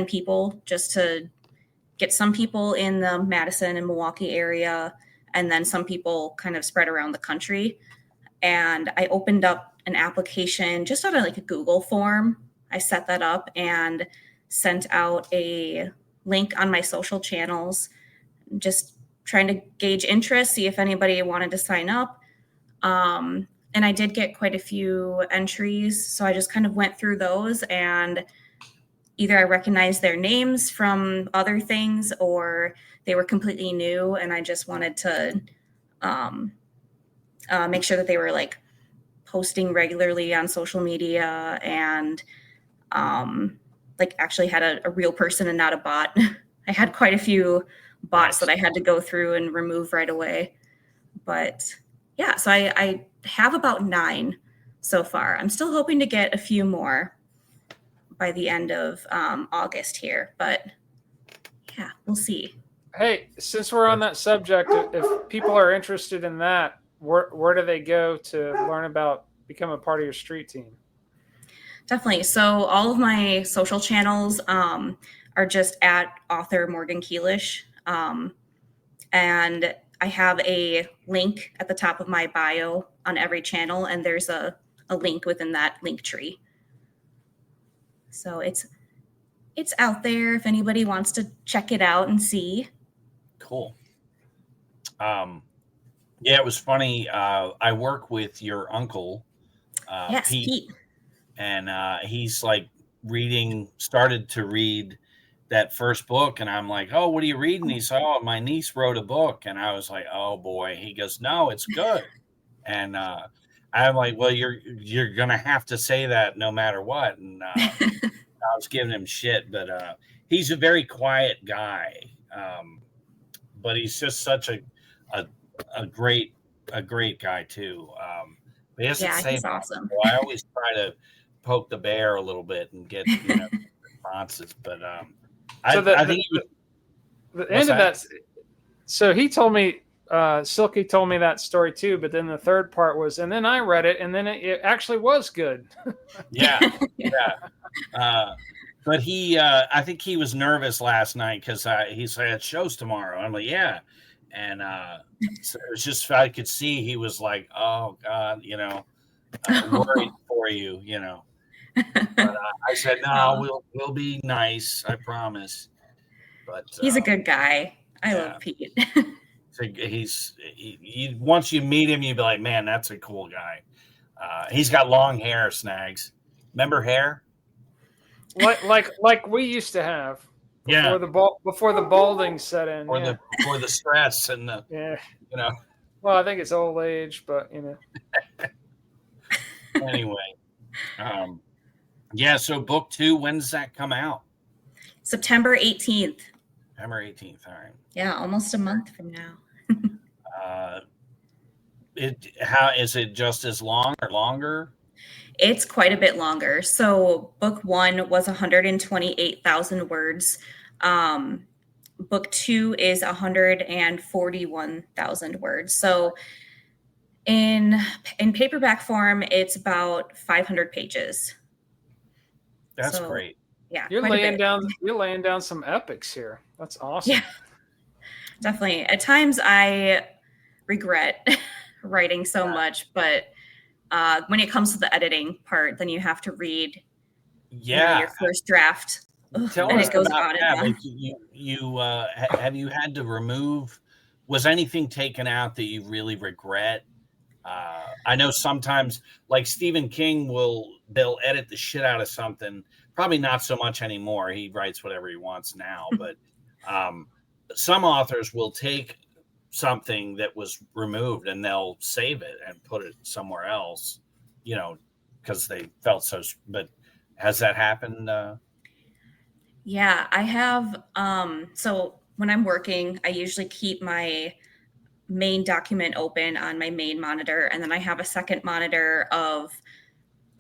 people, just to get some people in the Madison and Milwaukee area, and then some people kind of spread around the country. And I opened up an application just out of like a Google form. I set that up and sent out a link on my social channels, just trying to gauge interest, see if anybody wanted to sign up. And I did get quite a few entries. So I just kind of went through those, and either I recognized their names from other things, or they were completely new. And I just wanted to make sure that they were like posting regularly on social media, and like actually had a real person and not a bot. I had quite a few bots that I had to go through and remove right away. But yeah, so I have about 9 so far. I'm still hoping to get a few more by the end of August here, but yeah, we'll see. Hey, since we're on that subject, if people are interested in that, where do they go to learn about become a part of your street team? Definitely. So all of my social channels are just at author Morgan Kielisch. And I have a link at the top of my bio on every channel, and there's a link within that link tree. So it's out there if anybody wants to check it out and see. Cool. Yeah, it was funny. I work with your uncle, yes, Pete. and he's like started to read that first book, and I'm like, "Oh, what are you reading?" He said, "Oh, my niece wrote a book," and I was like, "Oh boy." He goes, "No, it's good," and I'm like, "Well, you're gonna have to say that no matter what," and I was giving him shit, but he's a very quiet guy, but he's just such a, a great guy too. But he doesn't Yeah, say he's much, awesome. so I always try to poke the bear a little bit and get responses. But So I think the what's end of that? that. So he told me, Silky told me that story too. But then the third part was, and then I read it, and then it actually was good. Yeah, yeah. But I think he was nervous last night because he said it shows tomorrow. I'm like, yeah, and so it was just I could see he was like, oh God, worried for you, But I said, no, Oh, we'll be nice, I promise. But he's a good guy. I yeah, love Pete. so once you meet him, you'd be like, man, that's a cool guy. He's got long hair, Snags. Remember hair? like we used to have Yeah, before the balding set in. for Yeah, the stress and the yeah. you know. Well, I think it's old age, but Anyway, um, yeah. So book 2, when does that come out? September 18th. September 18th. All right. Yeah, almost a month from now. Uh, how is it just as long or longer? It's quite a bit longer. So book 1 was 128,000 words. Book 2 is 141,000 words. So in paperback form, it's about 500 pages. That's So, great. yeah, you're quite a laying bit. down some epics here. That's awesome. Yeah, definitely. At times I regret writing so much, but when it comes to the editing part, then you have to read, Yeah. your first draft. Tell And us it goes about on and that. on. Like have you had to remove? Was anything taken out that you really regret? I know sometimes, like Stephen King they'll edit the shit out of something. Probably not so much anymore. He writes whatever he wants now, but some authors will take something that was removed and they'll save it and put it somewhere else, because they felt so. But has that happened? Yeah, I have. So when I'm working, I usually keep my main document open on my main monitor, and then I have a second monitor of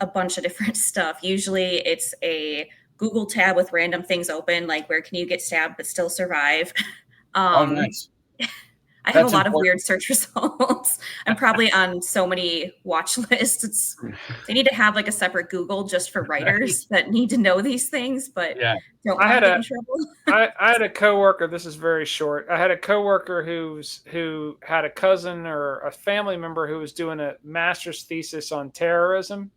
a bunch of different stuff. Usually it's a Google tab with random things open, like where can you get stabbed but still survive? Oh, nice. I have a That's lot of important. weird search results. I'm probably on so many watch lists. They need to have like a separate Google just for writers that need to know these things, but Yeah. don't I want had to get a- in trouble. I had a coworker. This is very short. I had a coworker who had a cousin or a family member who was doing a master's thesis on terrorism.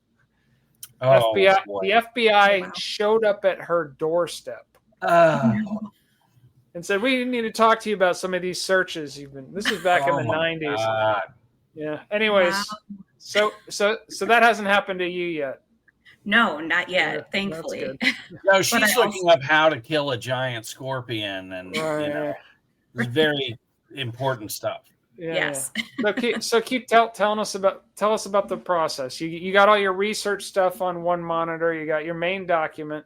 Oh, FBI. boy. The FBI Wow. showed up at her doorstep and said, "We need to talk to you about some of these searches you've been." This was back in the '90s. God. Yeah. Anyways, Wow. so that hasn't happened to you yet. No, not yet, Yeah, thankfully. that's No, she's I looking up how to kill a giant scorpion, and Right. it's very important stuff. Yeah. Yes. Yeah. So keep tell us about the process. You got all your research stuff on one monitor. You got your main document.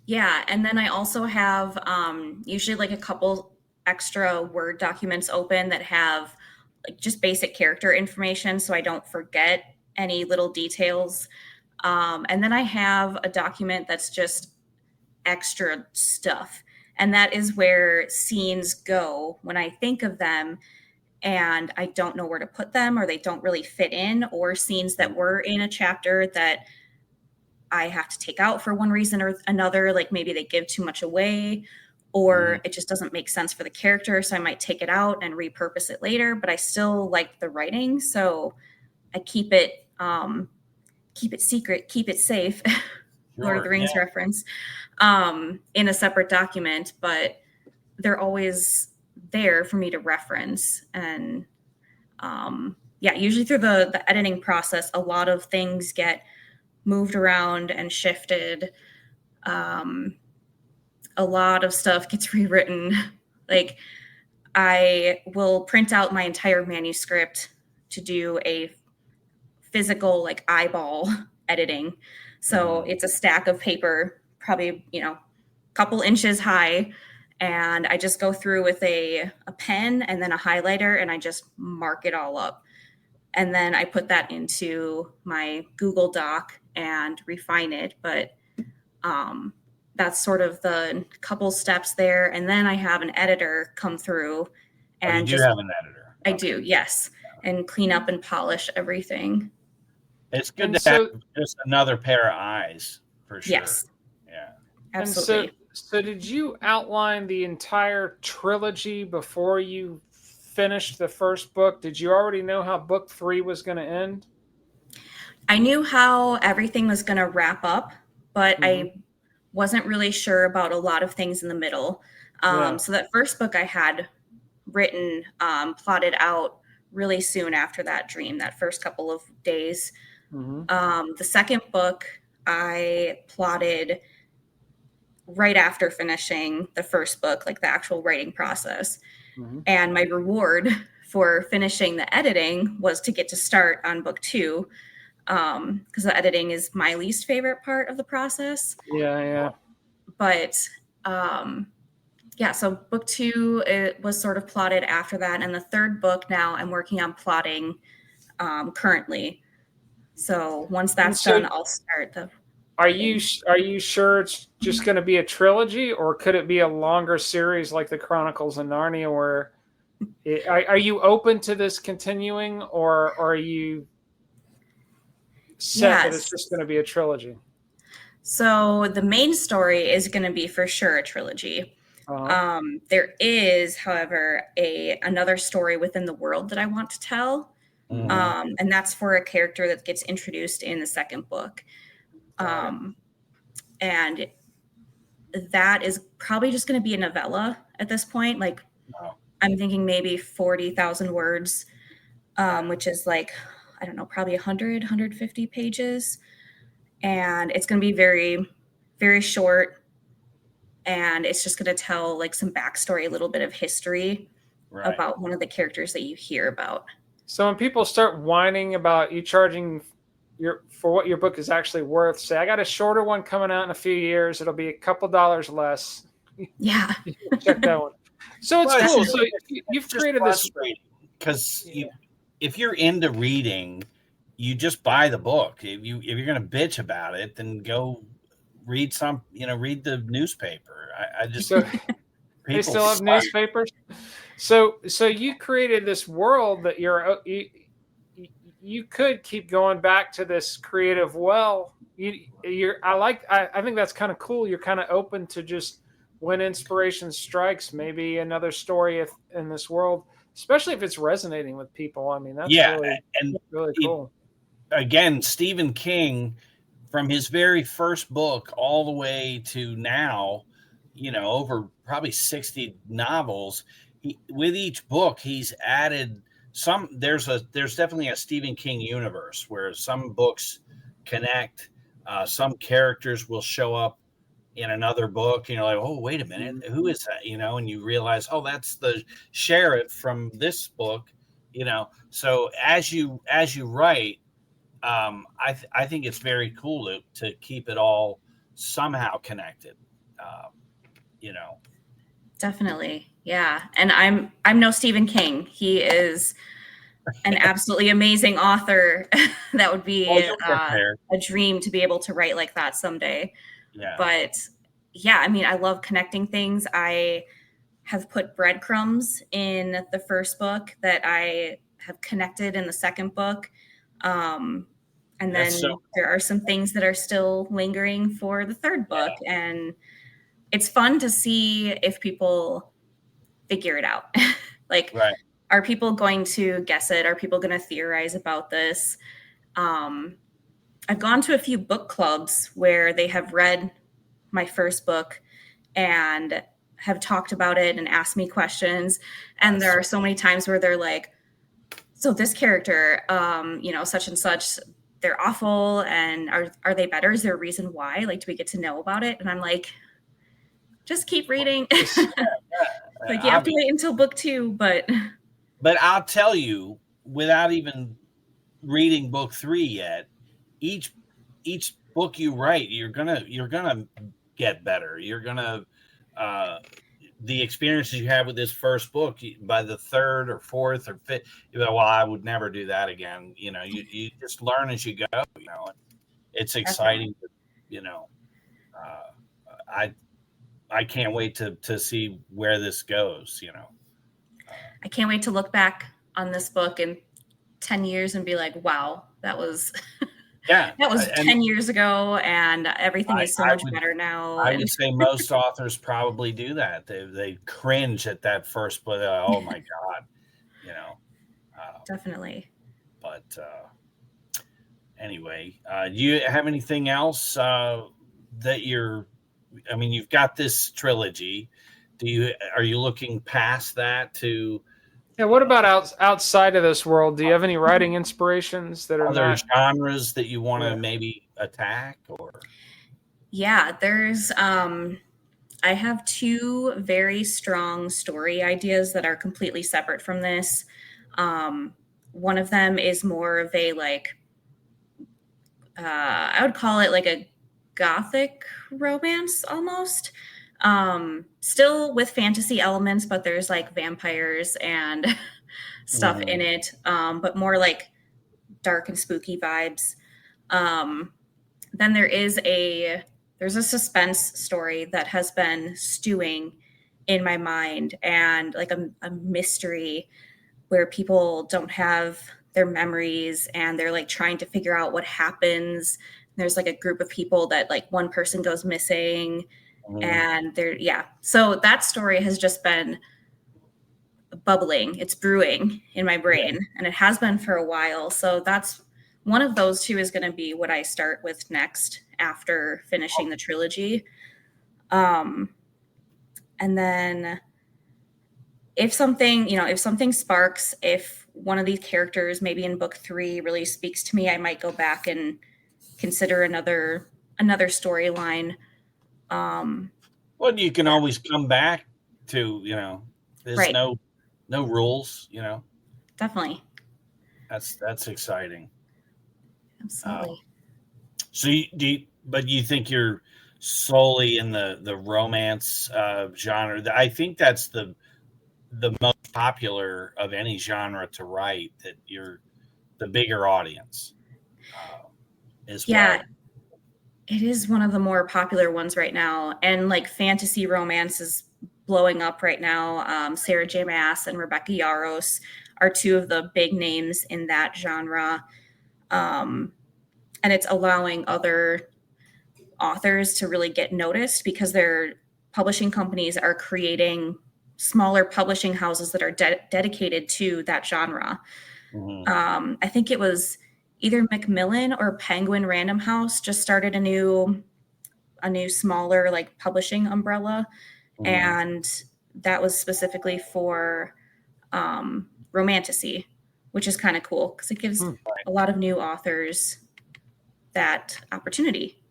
Yeah, and then I also have usually like a couple extra Word documents open that have like just basic character information so I don't forget any little details. And then I have a document that's just extra stuff. And that is where scenes go when I think of them and I don't know where to put them or they don't really fit in, or scenes that were in a chapter that I have to take out for one reason or another, like maybe they give too much away or it just doesn't make sense for the character. So I might take it out and repurpose it later, but I still like the writing. So I keep it secret, keep it safe. Lord of the Rings reference, in a separate document, but they're always there for me to reference. And usually through the editing process, a lot of things get moved around and shifted. A lot of stuff gets rewritten. Like, I will print out my entire manuscript to do a physical, like, eyeball editing. So it's a stack of paper, probably, a couple inches high. And I just go through with a pen and then a highlighter, and I just mark it all up. And then I put that into my Google Doc and refine it. But that's sort of the couple steps there. And then I have an editor come through. And you do have an editor. I do, yes. And clean up and polish everything. It's good to have just another pair of eyes, for sure. Yes. Yeah. Absolutely. So did you outline the entire trilogy before you finished the first book? Did you already know how book 3 was going to end? I knew how everything was going to wrap up, but I wasn't really sure about a lot of things in the middle. So that first book I had written, plotted out really soon after that dream, that first couple of days. The second book I plotted right after finishing the first book, like the actual writing process. And my reward for finishing the editing was to get to start on book 2, because the editing is my least favorite part of the process. Yeah. But so book 2, it was sort of plotted after that. And the third book now I'm working on plotting currently. So once that's done, I'll start the... Are you sure it's just going to be a trilogy, or could it be a longer series like the Chronicles of Narnia? Where are you open to this continuing, or are you set that it's just going to be a trilogy? So the main story is going to be for sure a trilogy. There is, however, another story within the world that I want to tell, and that's for a character that gets introduced in the second book. And that is probably just going to be a novella at this point. Like, I'm thinking maybe 40,000 words, which is like, I don't know, probably 100, 150 pages. And it's going to be very, very short. And it's just going to tell like some backstory, a little bit of history about one of the characters that you hear about. So when people start whining about you charging for what your book is actually worth, say, I got a shorter one coming out in a few years, it'll be a couple dollars less. Yeah. Check that one. So it's cool. So you've created this, because if you're into reading, you just buy the book. If you're going to bitch about it, then go read read the newspaper. They still have newspapers. So you created this world that you could keep going back to this creative well. I think that's kind of cool. You're kind of open to just, when inspiration strikes, maybe another story in this world, especially if it's resonating with people. I mean, that's really cool. Again, Stephen King, from his very first book all the way to now, over probably 60 novels, with each book, he's added some. There's definitely a Stephen King universe where some books connect. Some characters will show up in another book, and you're like, oh, wait a minute, who is that? And you realize, oh, that's the sheriff from this book. So as you write, I think it's very cool to keep it all somehow connected. Definitely. Yeah. And I'm no Stephen King. He is an absolutely amazing author. That would be a dream to be able to write like that someday. Yeah. But yeah, I mean, I love connecting things. I have put breadcrumbs in the first book that I have connected in the second book. And then there are some things that are still lingering for the third book. Yeah. And it's fun to see if people figure it out. Are people going to guess it? Are people going to theorize about this? I've gone to a few book clubs where they have read my first book and have talked about it and asked me questions. And there are so many times where they're like, so this character, such and such, they're awful, and are they better? Is there a reason why? Like, do we get to know about it? And I'm like, just keep reading. Like, you have to wait until book 2, but I'll tell you, without even reading book 3 yet, each book you write, you're gonna get better. You're gonna the experiences you have with this first book, by the 3rd or 4th or 5th, you go, well, I would never do that again. You know, you just learn as you go. You know, it's exciting. You know, I can't wait to see where this goes. You know, I can't wait to look back on this book in 10 years and be like, wow, that was that was 10 years ago, and everything is so much better now. I would say most authors probably do that. They cringe at that first book. Oh my God, you know. Definitely. But anyway, do you have anything else that you're? I mean, you've got this trilogy. Are you looking past that to? Yeah, what about outside of this world? Do you have any writing inspirations that are other genres that you want to maybe attack? Or yeah, there's I have 2 very strong story ideas that are completely separate from this. One of them is more of a like I would call it like a gothic romance almost. Still with fantasy elements, but there's like vampires and stuff in it, but more like dark and spooky vibes. Then there's a suspense story that has been stewing in my mind, and like a mystery where people don't have their memories and they're like trying to figure out what happens. There's like a group of people that like one person goes missing. And so that story has just been bubbling. It's brewing in my brain, and it has been for a while. So that's one of those 2 is going to be what I start with next after finishing the trilogy. And then if something sparks, if one of these characters maybe in book 3 really speaks to me, I might go back and consider another storyline. Well, you can always come back to, you know, there's no rules, you know. Definitely. That's exciting. Absolutely. So you think you're solely in the romance genre? I think that's the most popular of any genre to write, that you're the bigger audience as well. It is one of the more popular ones right now. And like fantasy romance is blowing up right now. Sarah J. Maas and Rebecca Yarros are 2 of the big names in that genre. And it's allowing other authors to really get noticed because their publishing companies are creating smaller publishing houses that are dedicated to that genre. I think it was either Macmillan or Penguin Random House just started a new smaller like publishing umbrella, and that was specifically for romantasy, which is kind of cool because it gives a lot of new authors that opportunity.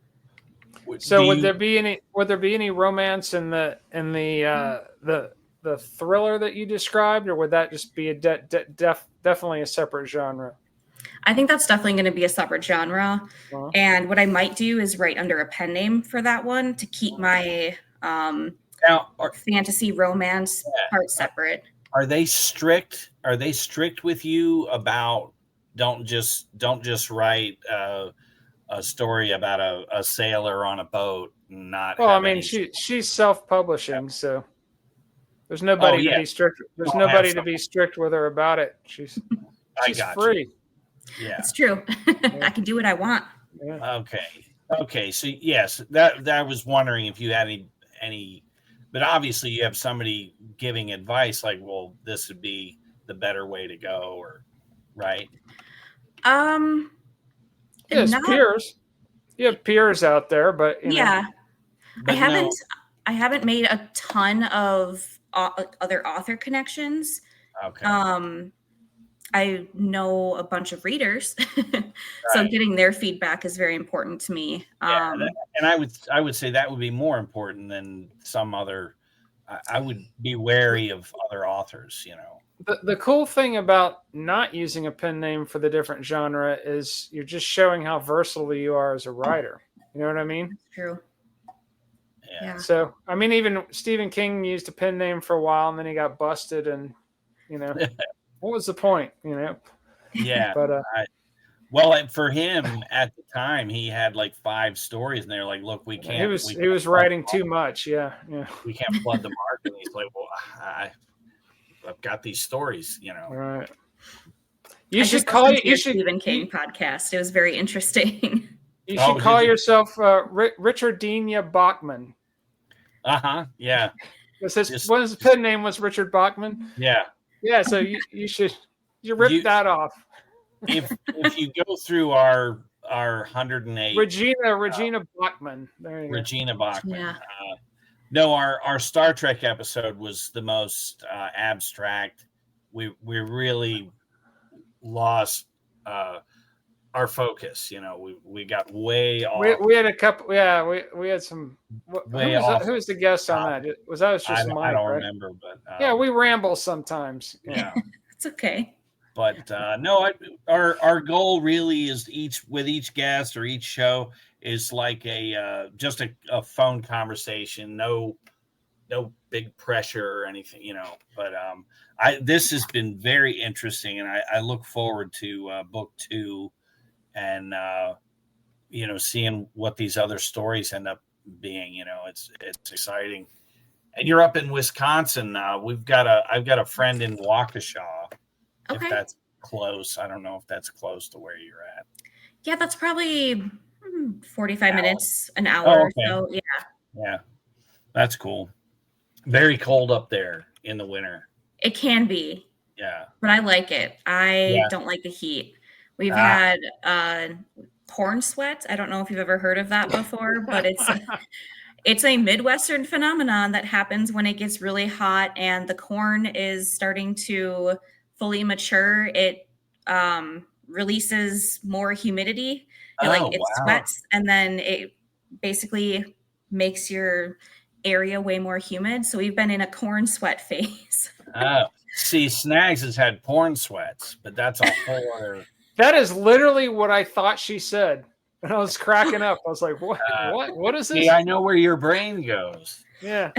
So would there be any romance in the thriller that you described, or would that just be definitely a separate genre? I think that's definitely going to be a separate genre. And what I might do is write under a pen name for that one to keep my fantasy romance part separate. Are they strict with you about don't just write a story about a sailor on a boat and not? Well, I mean, she's self-publishing, so there's nobody to be strict. There's nobody to be strict with her about it. She's free. Yeah, it's true. I can do what I want. Yeah. Okay. So yes, that I was wondering if you had any, but obviously you have somebody giving advice like, well, this would be the better way to go, or right? Yes, peers. You have peers out there, but I haven't made a ton of other author connections. Okay. I know a bunch of readers, so Right. getting their feedback is very important to me. Yeah, and I would say that would be more important than some other. I would be wary of other authors. The cool thing about not using a pen name for the different genre is you're just showing how versatile you are as a writer. You know what I mean? That's true. Yeah. So, I mean, even Stephen King used a pen name for a while, and then he got busted, and what was the point? Yeah. But Well, for him at the time, he had like 5 stories, and they're like, "Look, we can't." he was writing too much. Yeah. We can't flood the market. And he's like, "Well, I've got these stories, All right. You should call it your Stephen King podcast. It was very interesting. You should call yourself Richardinia Bachman. Yeah. What his pen name was? Richard Bachman. Yeah. Yeah. So you should rip that off. If you go through our 108, Regina Bachman. There you Regina Bachman. Yeah. No, our Star Trek episode was the most abstract. We really lost our focus. We got way off. We had a couple. Yeah, we had some. Way off. Who was the guest on that? Was just Mike? I don't right? remember, but yeah, we ramble sometimes. Yeah, it's okay. But no, our goal really is with each guest or each show is like just a phone conversation. No big pressure or anything, But this has been very interesting, and I look forward to book 2, and seeing what these other stories end up being. It's exciting. And you're up in Wisconsin now. I've got a friend in Waukesha. Okay. If that's close. I don't know if that's close to where you're at. Yeah, that's probably 45 minutes, an hour. Oh, okay. So yeah. Yeah, that's cool. Very cold up there in the winter. It can be. Yeah. But I like it. I don't like the heat. We've had corn sweat. I don't know if you've ever heard of that before, but it's a Midwestern phenomenon that happens when it gets really hot and the corn is starting to fully mature. It releases more humidity. It sweats, and then it basically makes your area way more humid. So we've been in a corn sweat phase. See, Snags has had porn sweats, but that's a whole other. That is literally what I thought she said. And I was cracking up. I was like, what? What is this? See, I know where your brain goes. Yeah.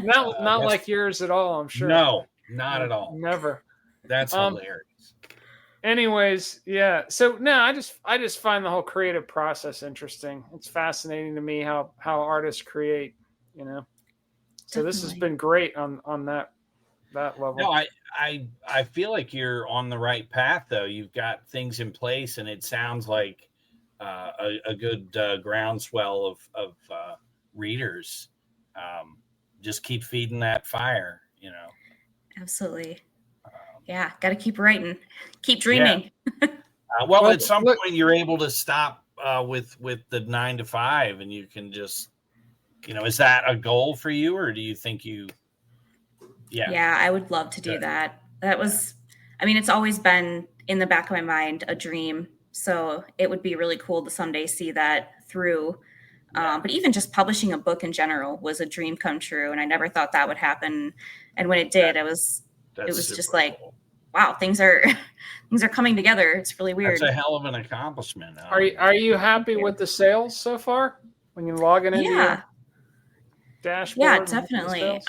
Not like yours at all, I'm sure. No, not at all. Never. That's hilarious. Anyways, yeah. So no, I just find the whole creative process interesting. It's fascinating to me how artists create, So Definitely. This has been great on that level. No, I feel like you're on the right path, though. You've got things in place, and it sounds like a good groundswell of readers. Just keep feeding that fire, Absolutely. Yeah, got to keep writing, keep dreaming. Yeah. Well, at some point, you're able to stop with the 9 to 5, and you can just, is that a goal for you, or do you think you? Yeah, I would love to do that. That was, it's always been in the back of my mind, a dream. So it would be really cool to someday see that through. But even just publishing a book in general was a dream come true. And I never thought that would happen. And when it did, it was just like, cool. Wow, things are coming together. It's really weird. That's a hell of an accomplishment. Are you happy with the sales so far? When you're logging into your dashboard? Yeah, definitely.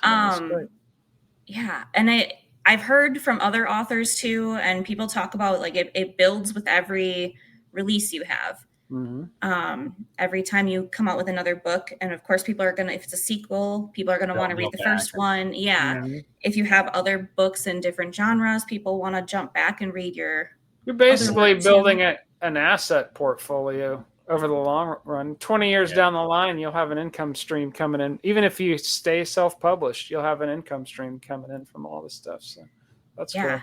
Yeah, and I've heard from other authors too, and people talk about it builds with every release you have. Mm-hmm. Every time you come out with another book, and of course people are gonna, if it's a sequel, people are gonna want to read the first one. Mm-hmm. If you have other books in different genres, people want to jump back and read you're basically building an asset portfolio over the long run. 20 years down the line, you'll have an income stream coming in. Even if you stay self-published, you'll have an income stream coming in from all this stuff. So that's cool.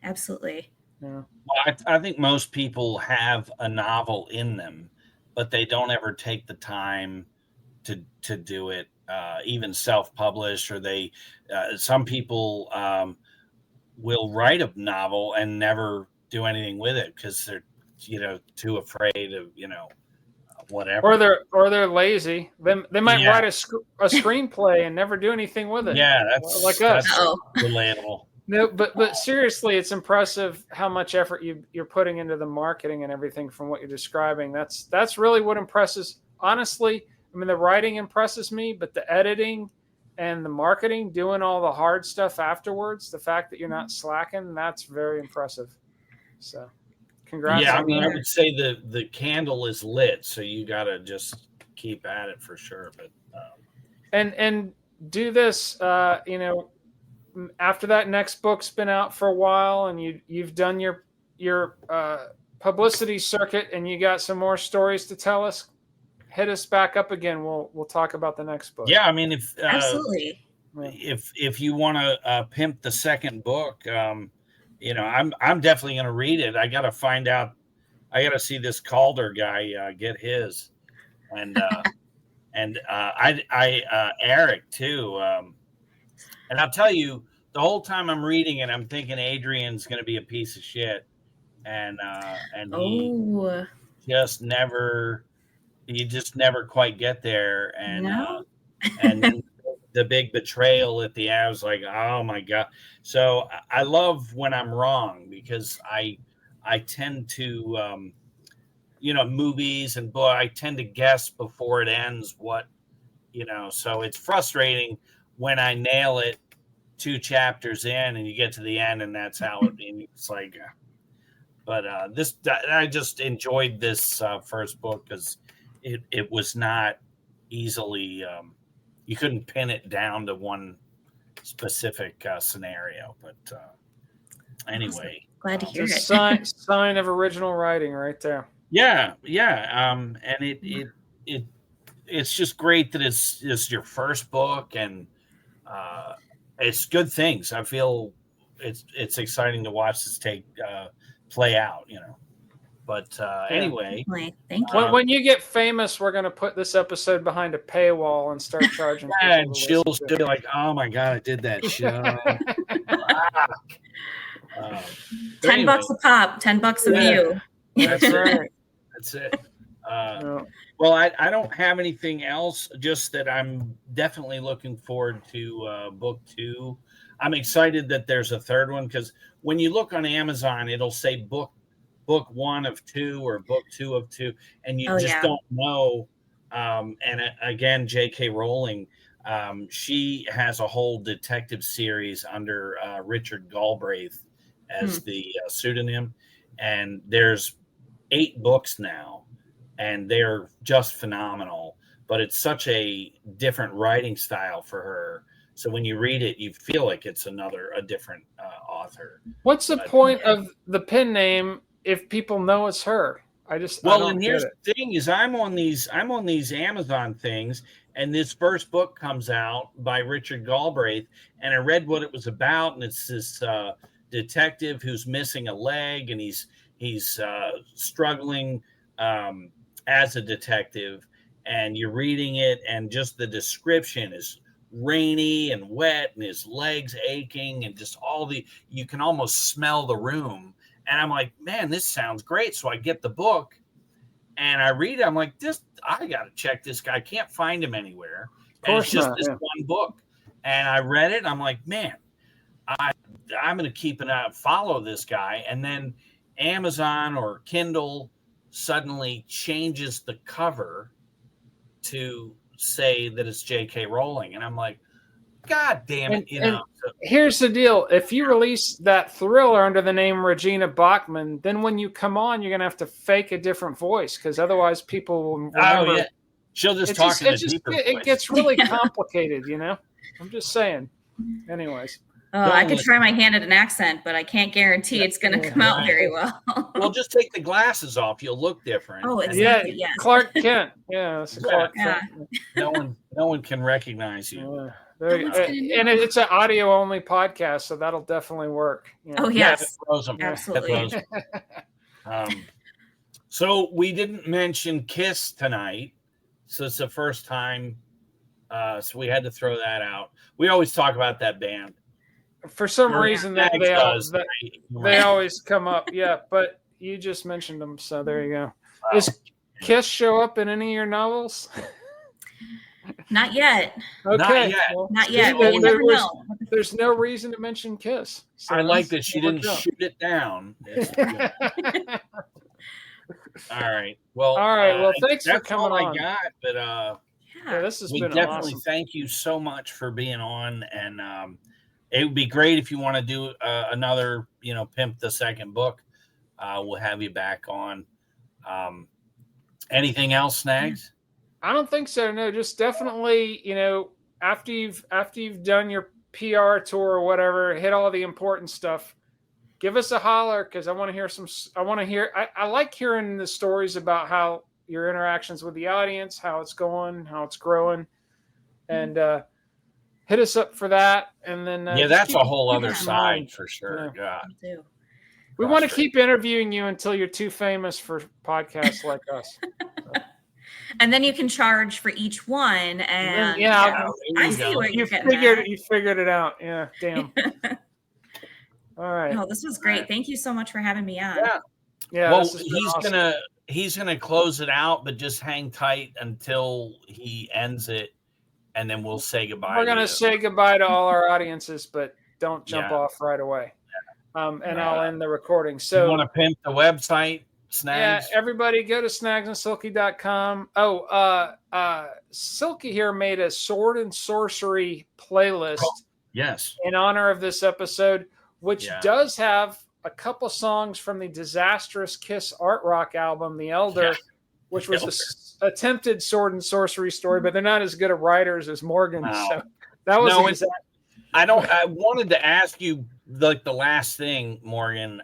Absolutely. Yeah. Well, I think most people have a novel in them, but they don't ever take the time to do it, even self-publish, or some people will write a novel and never do anything with it because they're, too afraid of, whatever. Or they're lazy. They might write a screenplay and never do anything with it. Yeah, like us. That's relatable. No, but seriously, it's impressive how much effort you're putting into the marketing and everything from what you're describing. That's really what impresses. Honestly, I mean, the writing impresses me, but the editing and the marketing, doing all the hard stuff afterwards, the fact that you're not slacking, that's very impressive. So, congrats. Yeah, I mean, I would say the candle is lit, so you got to just keep at it for sure. But and do this, after that next book's been out for a while, and you've done your publicity circuit, and you got some more stories to tell us. Hit us back up again. We'll talk about the next book. Yeah, I mean, absolutely. If you want to pimp the second book, I'm definitely going to read it. I got to find out. I got to see this Calder guy get his, and Eric too. And I'll tell you, the whole time I'm reading it, I'm thinking Adrian's going to be a piece of shit, and he just never. You just never quite get there, and then the big betrayal at the end. I was like, oh my god! So I love when I'm wrong because I tend to, movies and book. I tend to guess before it ends what, So it's frustrating when I nail it 2 chapters in, and you get to the end, and that's how it's like. But I just enjoyed this first book because. It was not easily you couldn't pin it down to one specific scenario, but anyway, glad to hear it's it. Sign of original writing right there. Yeah, and it's just great that it's your first book, and it's good things. I feel it's exciting to watch this play out, But anyway, thank you. When you get famous, we're going to put this episode behind a paywall and start charging. And she'll be like, "Oh my god, I did that show." $10 a pop, $10 a view. That's right. That's it. Well, I don't have anything else. Just that I'm definitely looking forward to book 2. I'm excited that there's a third one because when you look on Amazon, it'll say book 1 of 2 or book 2 of 2, and you don't know. And again, J.K. Rowling, she has a whole detective series under Richard Galbraith as the pseudonym, and there's 8 books now, and they're just phenomenal. But it's such a different writing style for her. So when you read it, you feel like it's a different author. What's the point of the pen name if people know it's her? And here's the thing: is I'm on these Amazon things, and this first book comes out by Richard Galbraith, and I read what it was about, and it's this detective who's missing a leg, and he's struggling as a detective, and you're reading it, and just the description is rainy and wet, and his legs aching, and just you can almost smell the room. And I'm like, man, this sounds great. So I get the book and I read it. I'm like, I got to check this guy. I can't find him anywhere. And it's just this one book. And I read it. I'm like, man, I'm going to keep an eye, follow this guy. And then Amazon or Kindle suddenly changes the cover to say that it's J.K. Rowling. And I'm like, God damn it, Here's the deal. If you release that thriller under the name Regina Bachman, then when you come on, you're going to have to fake a different voice because otherwise people will remember. Oh, yeah. She'll just talk in a deeper voice. It gets really complicated, I'm just saying. Anyways. I could try my hand at an accent, but I can't guarantee it's going to come out very well. Well, just take the glasses off. You'll look different. Oh, exactly. Yes. Clark Kent. Yeah, that's Clark Kent. No one can recognize you. And it's an audio only podcast, so that'll definitely work. Oh, yes. Absolutely. So we didn't mention Kiss tonight. So it's the first time. So we had to throw that out. We always talk about that band. For some Or reason, Snags they does, right? always come up. Yeah, but you just mentioned them, so there you go. Wow. Does Kiss show up in any of your novels? Not yet. Okay, Not yet. well, Not see, yet. But you never know. There's no reason to mention Kiss. So I like that she didn't worked out. shoot it down. All right. Well, All right. Well, thanks for that's coming all on. I got. But Yeah, this has we been definitely awesome. thank you so much for being on, and it would be great if you want to do another, Pimp the Second book. We'll have you back on. Anything else, Snags? I don't think so. No, just definitely, after you've done your PR tour or whatever, hit all the important stuff. Give us a holler because I want to hear I like hearing the stories about how your interactions with the audience, how it's going, how it's growing, and hit us up for that. And then that's a whole other side for sure. Yeah. Yeah. We want to keep interviewing you until you're too famous for podcasts like us. And then you can charge for each one. And I see what you're getting at. You figured it out. Yeah, damn. All right. No, this was great. Thank you so much for having me on. Yeah. Well, he's gonna close it out, but just hang tight until he ends it, and then we'll say goodbye. We're gonna say goodbye to all our audiences, but don't jump off right away. And I'll end the recording. So you want to pimp the website, Snags? Yeah, everybody go to snagsandsilky.com. Oh, Silky here made a sword and sorcery playlist. Yes. In honor of this episode, which does have a couple songs from the disastrous Kiss art rock album, The Elder, which was an attempted sword and sorcery story, but they're not as good at writers as Morgan. No. So that was I wanted to ask you the last thing, Morgan.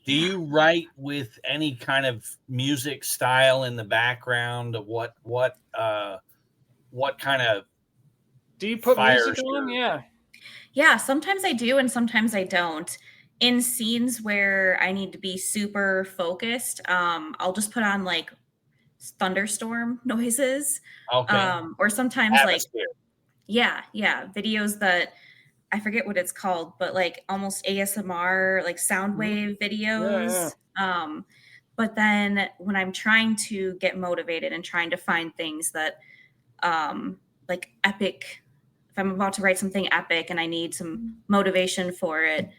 Do you write with any kind of music style in the background? What kind of do you put music on? Yeah, sometimes I do and sometimes I don't. In scenes where I need to be super focused, I'll just put on like thunderstorm noises. Okay. Or sometimes Atmosphere. Videos that I forget what it's called, but like almost ASMR, like sound wave videos. But then when I'm trying to get motivated and trying to find things that like epic, if I'm about to write something epic and I need some motivation for it,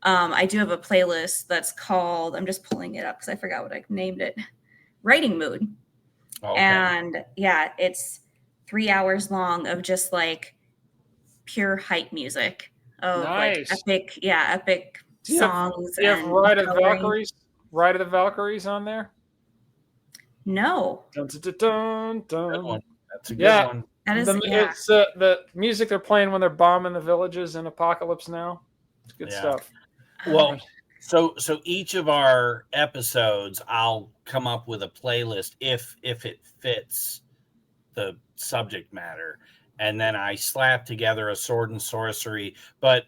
I do have a playlist that's called, I'm just pulling it up because I forgot what I named it, Writing Mood. Okay. And it's 3 hours long of just like pure hype music. Oh, nice. Like epic songs. Do you have Ride of the Valkyries on there? No. Dun, dun, dun, dun. Good one. That's a good one. That is, it's the music they're playing when they're bombing the villages in Apocalypse Now. It's good stuff. Well, so each of our episodes, I'll come up with a playlist if it fits the subject matter, and then I slap together a sword and sorcery. But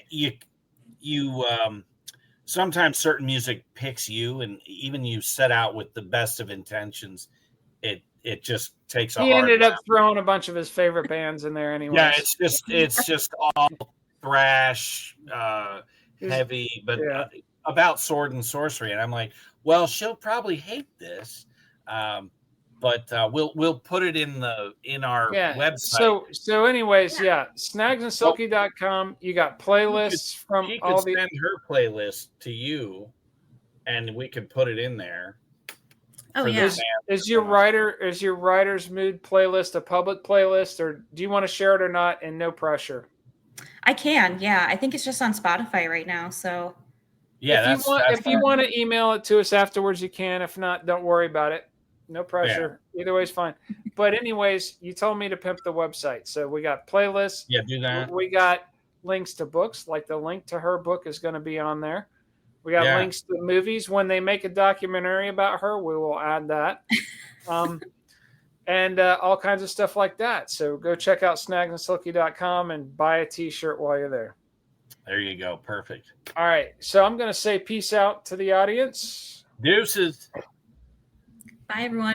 you sometimes certain music picks you, and even you set out with the best of intentions, it just takes a. He ended up throwing a bunch of his favorite bands in there anyway. Yeah, it's just all thrash, heavy, but about sword and sorcery, and I'm like, well, she'll probably hate this, but we'll put it in our website. So anyways, snagsandsilky.com. You got playlists from she all could send her playlist to you, and we could put it in there. Oh yeah. Is your writer's mood playlist a public playlist, or do you want to share it or not? And no pressure. I can, I think it's just on Spotify right now. So if you want to email it to us afterwards, you can. If not, don't worry about it. No pressure. Yeah. Either way is fine. But anyways, you told me to pimp the website, so we got playlists. Yeah, do that. We got links to books, like the link to her book is going to be on there. We got links to movies. When they make a documentary about her, we will add that. And all kinds of stuff like that. So go check out snagsandsilky.com and buy a t-shirt while you're there. There you go. Perfect. All right. So I'm going to say peace out to the audience. Deuces. Bye, everyone.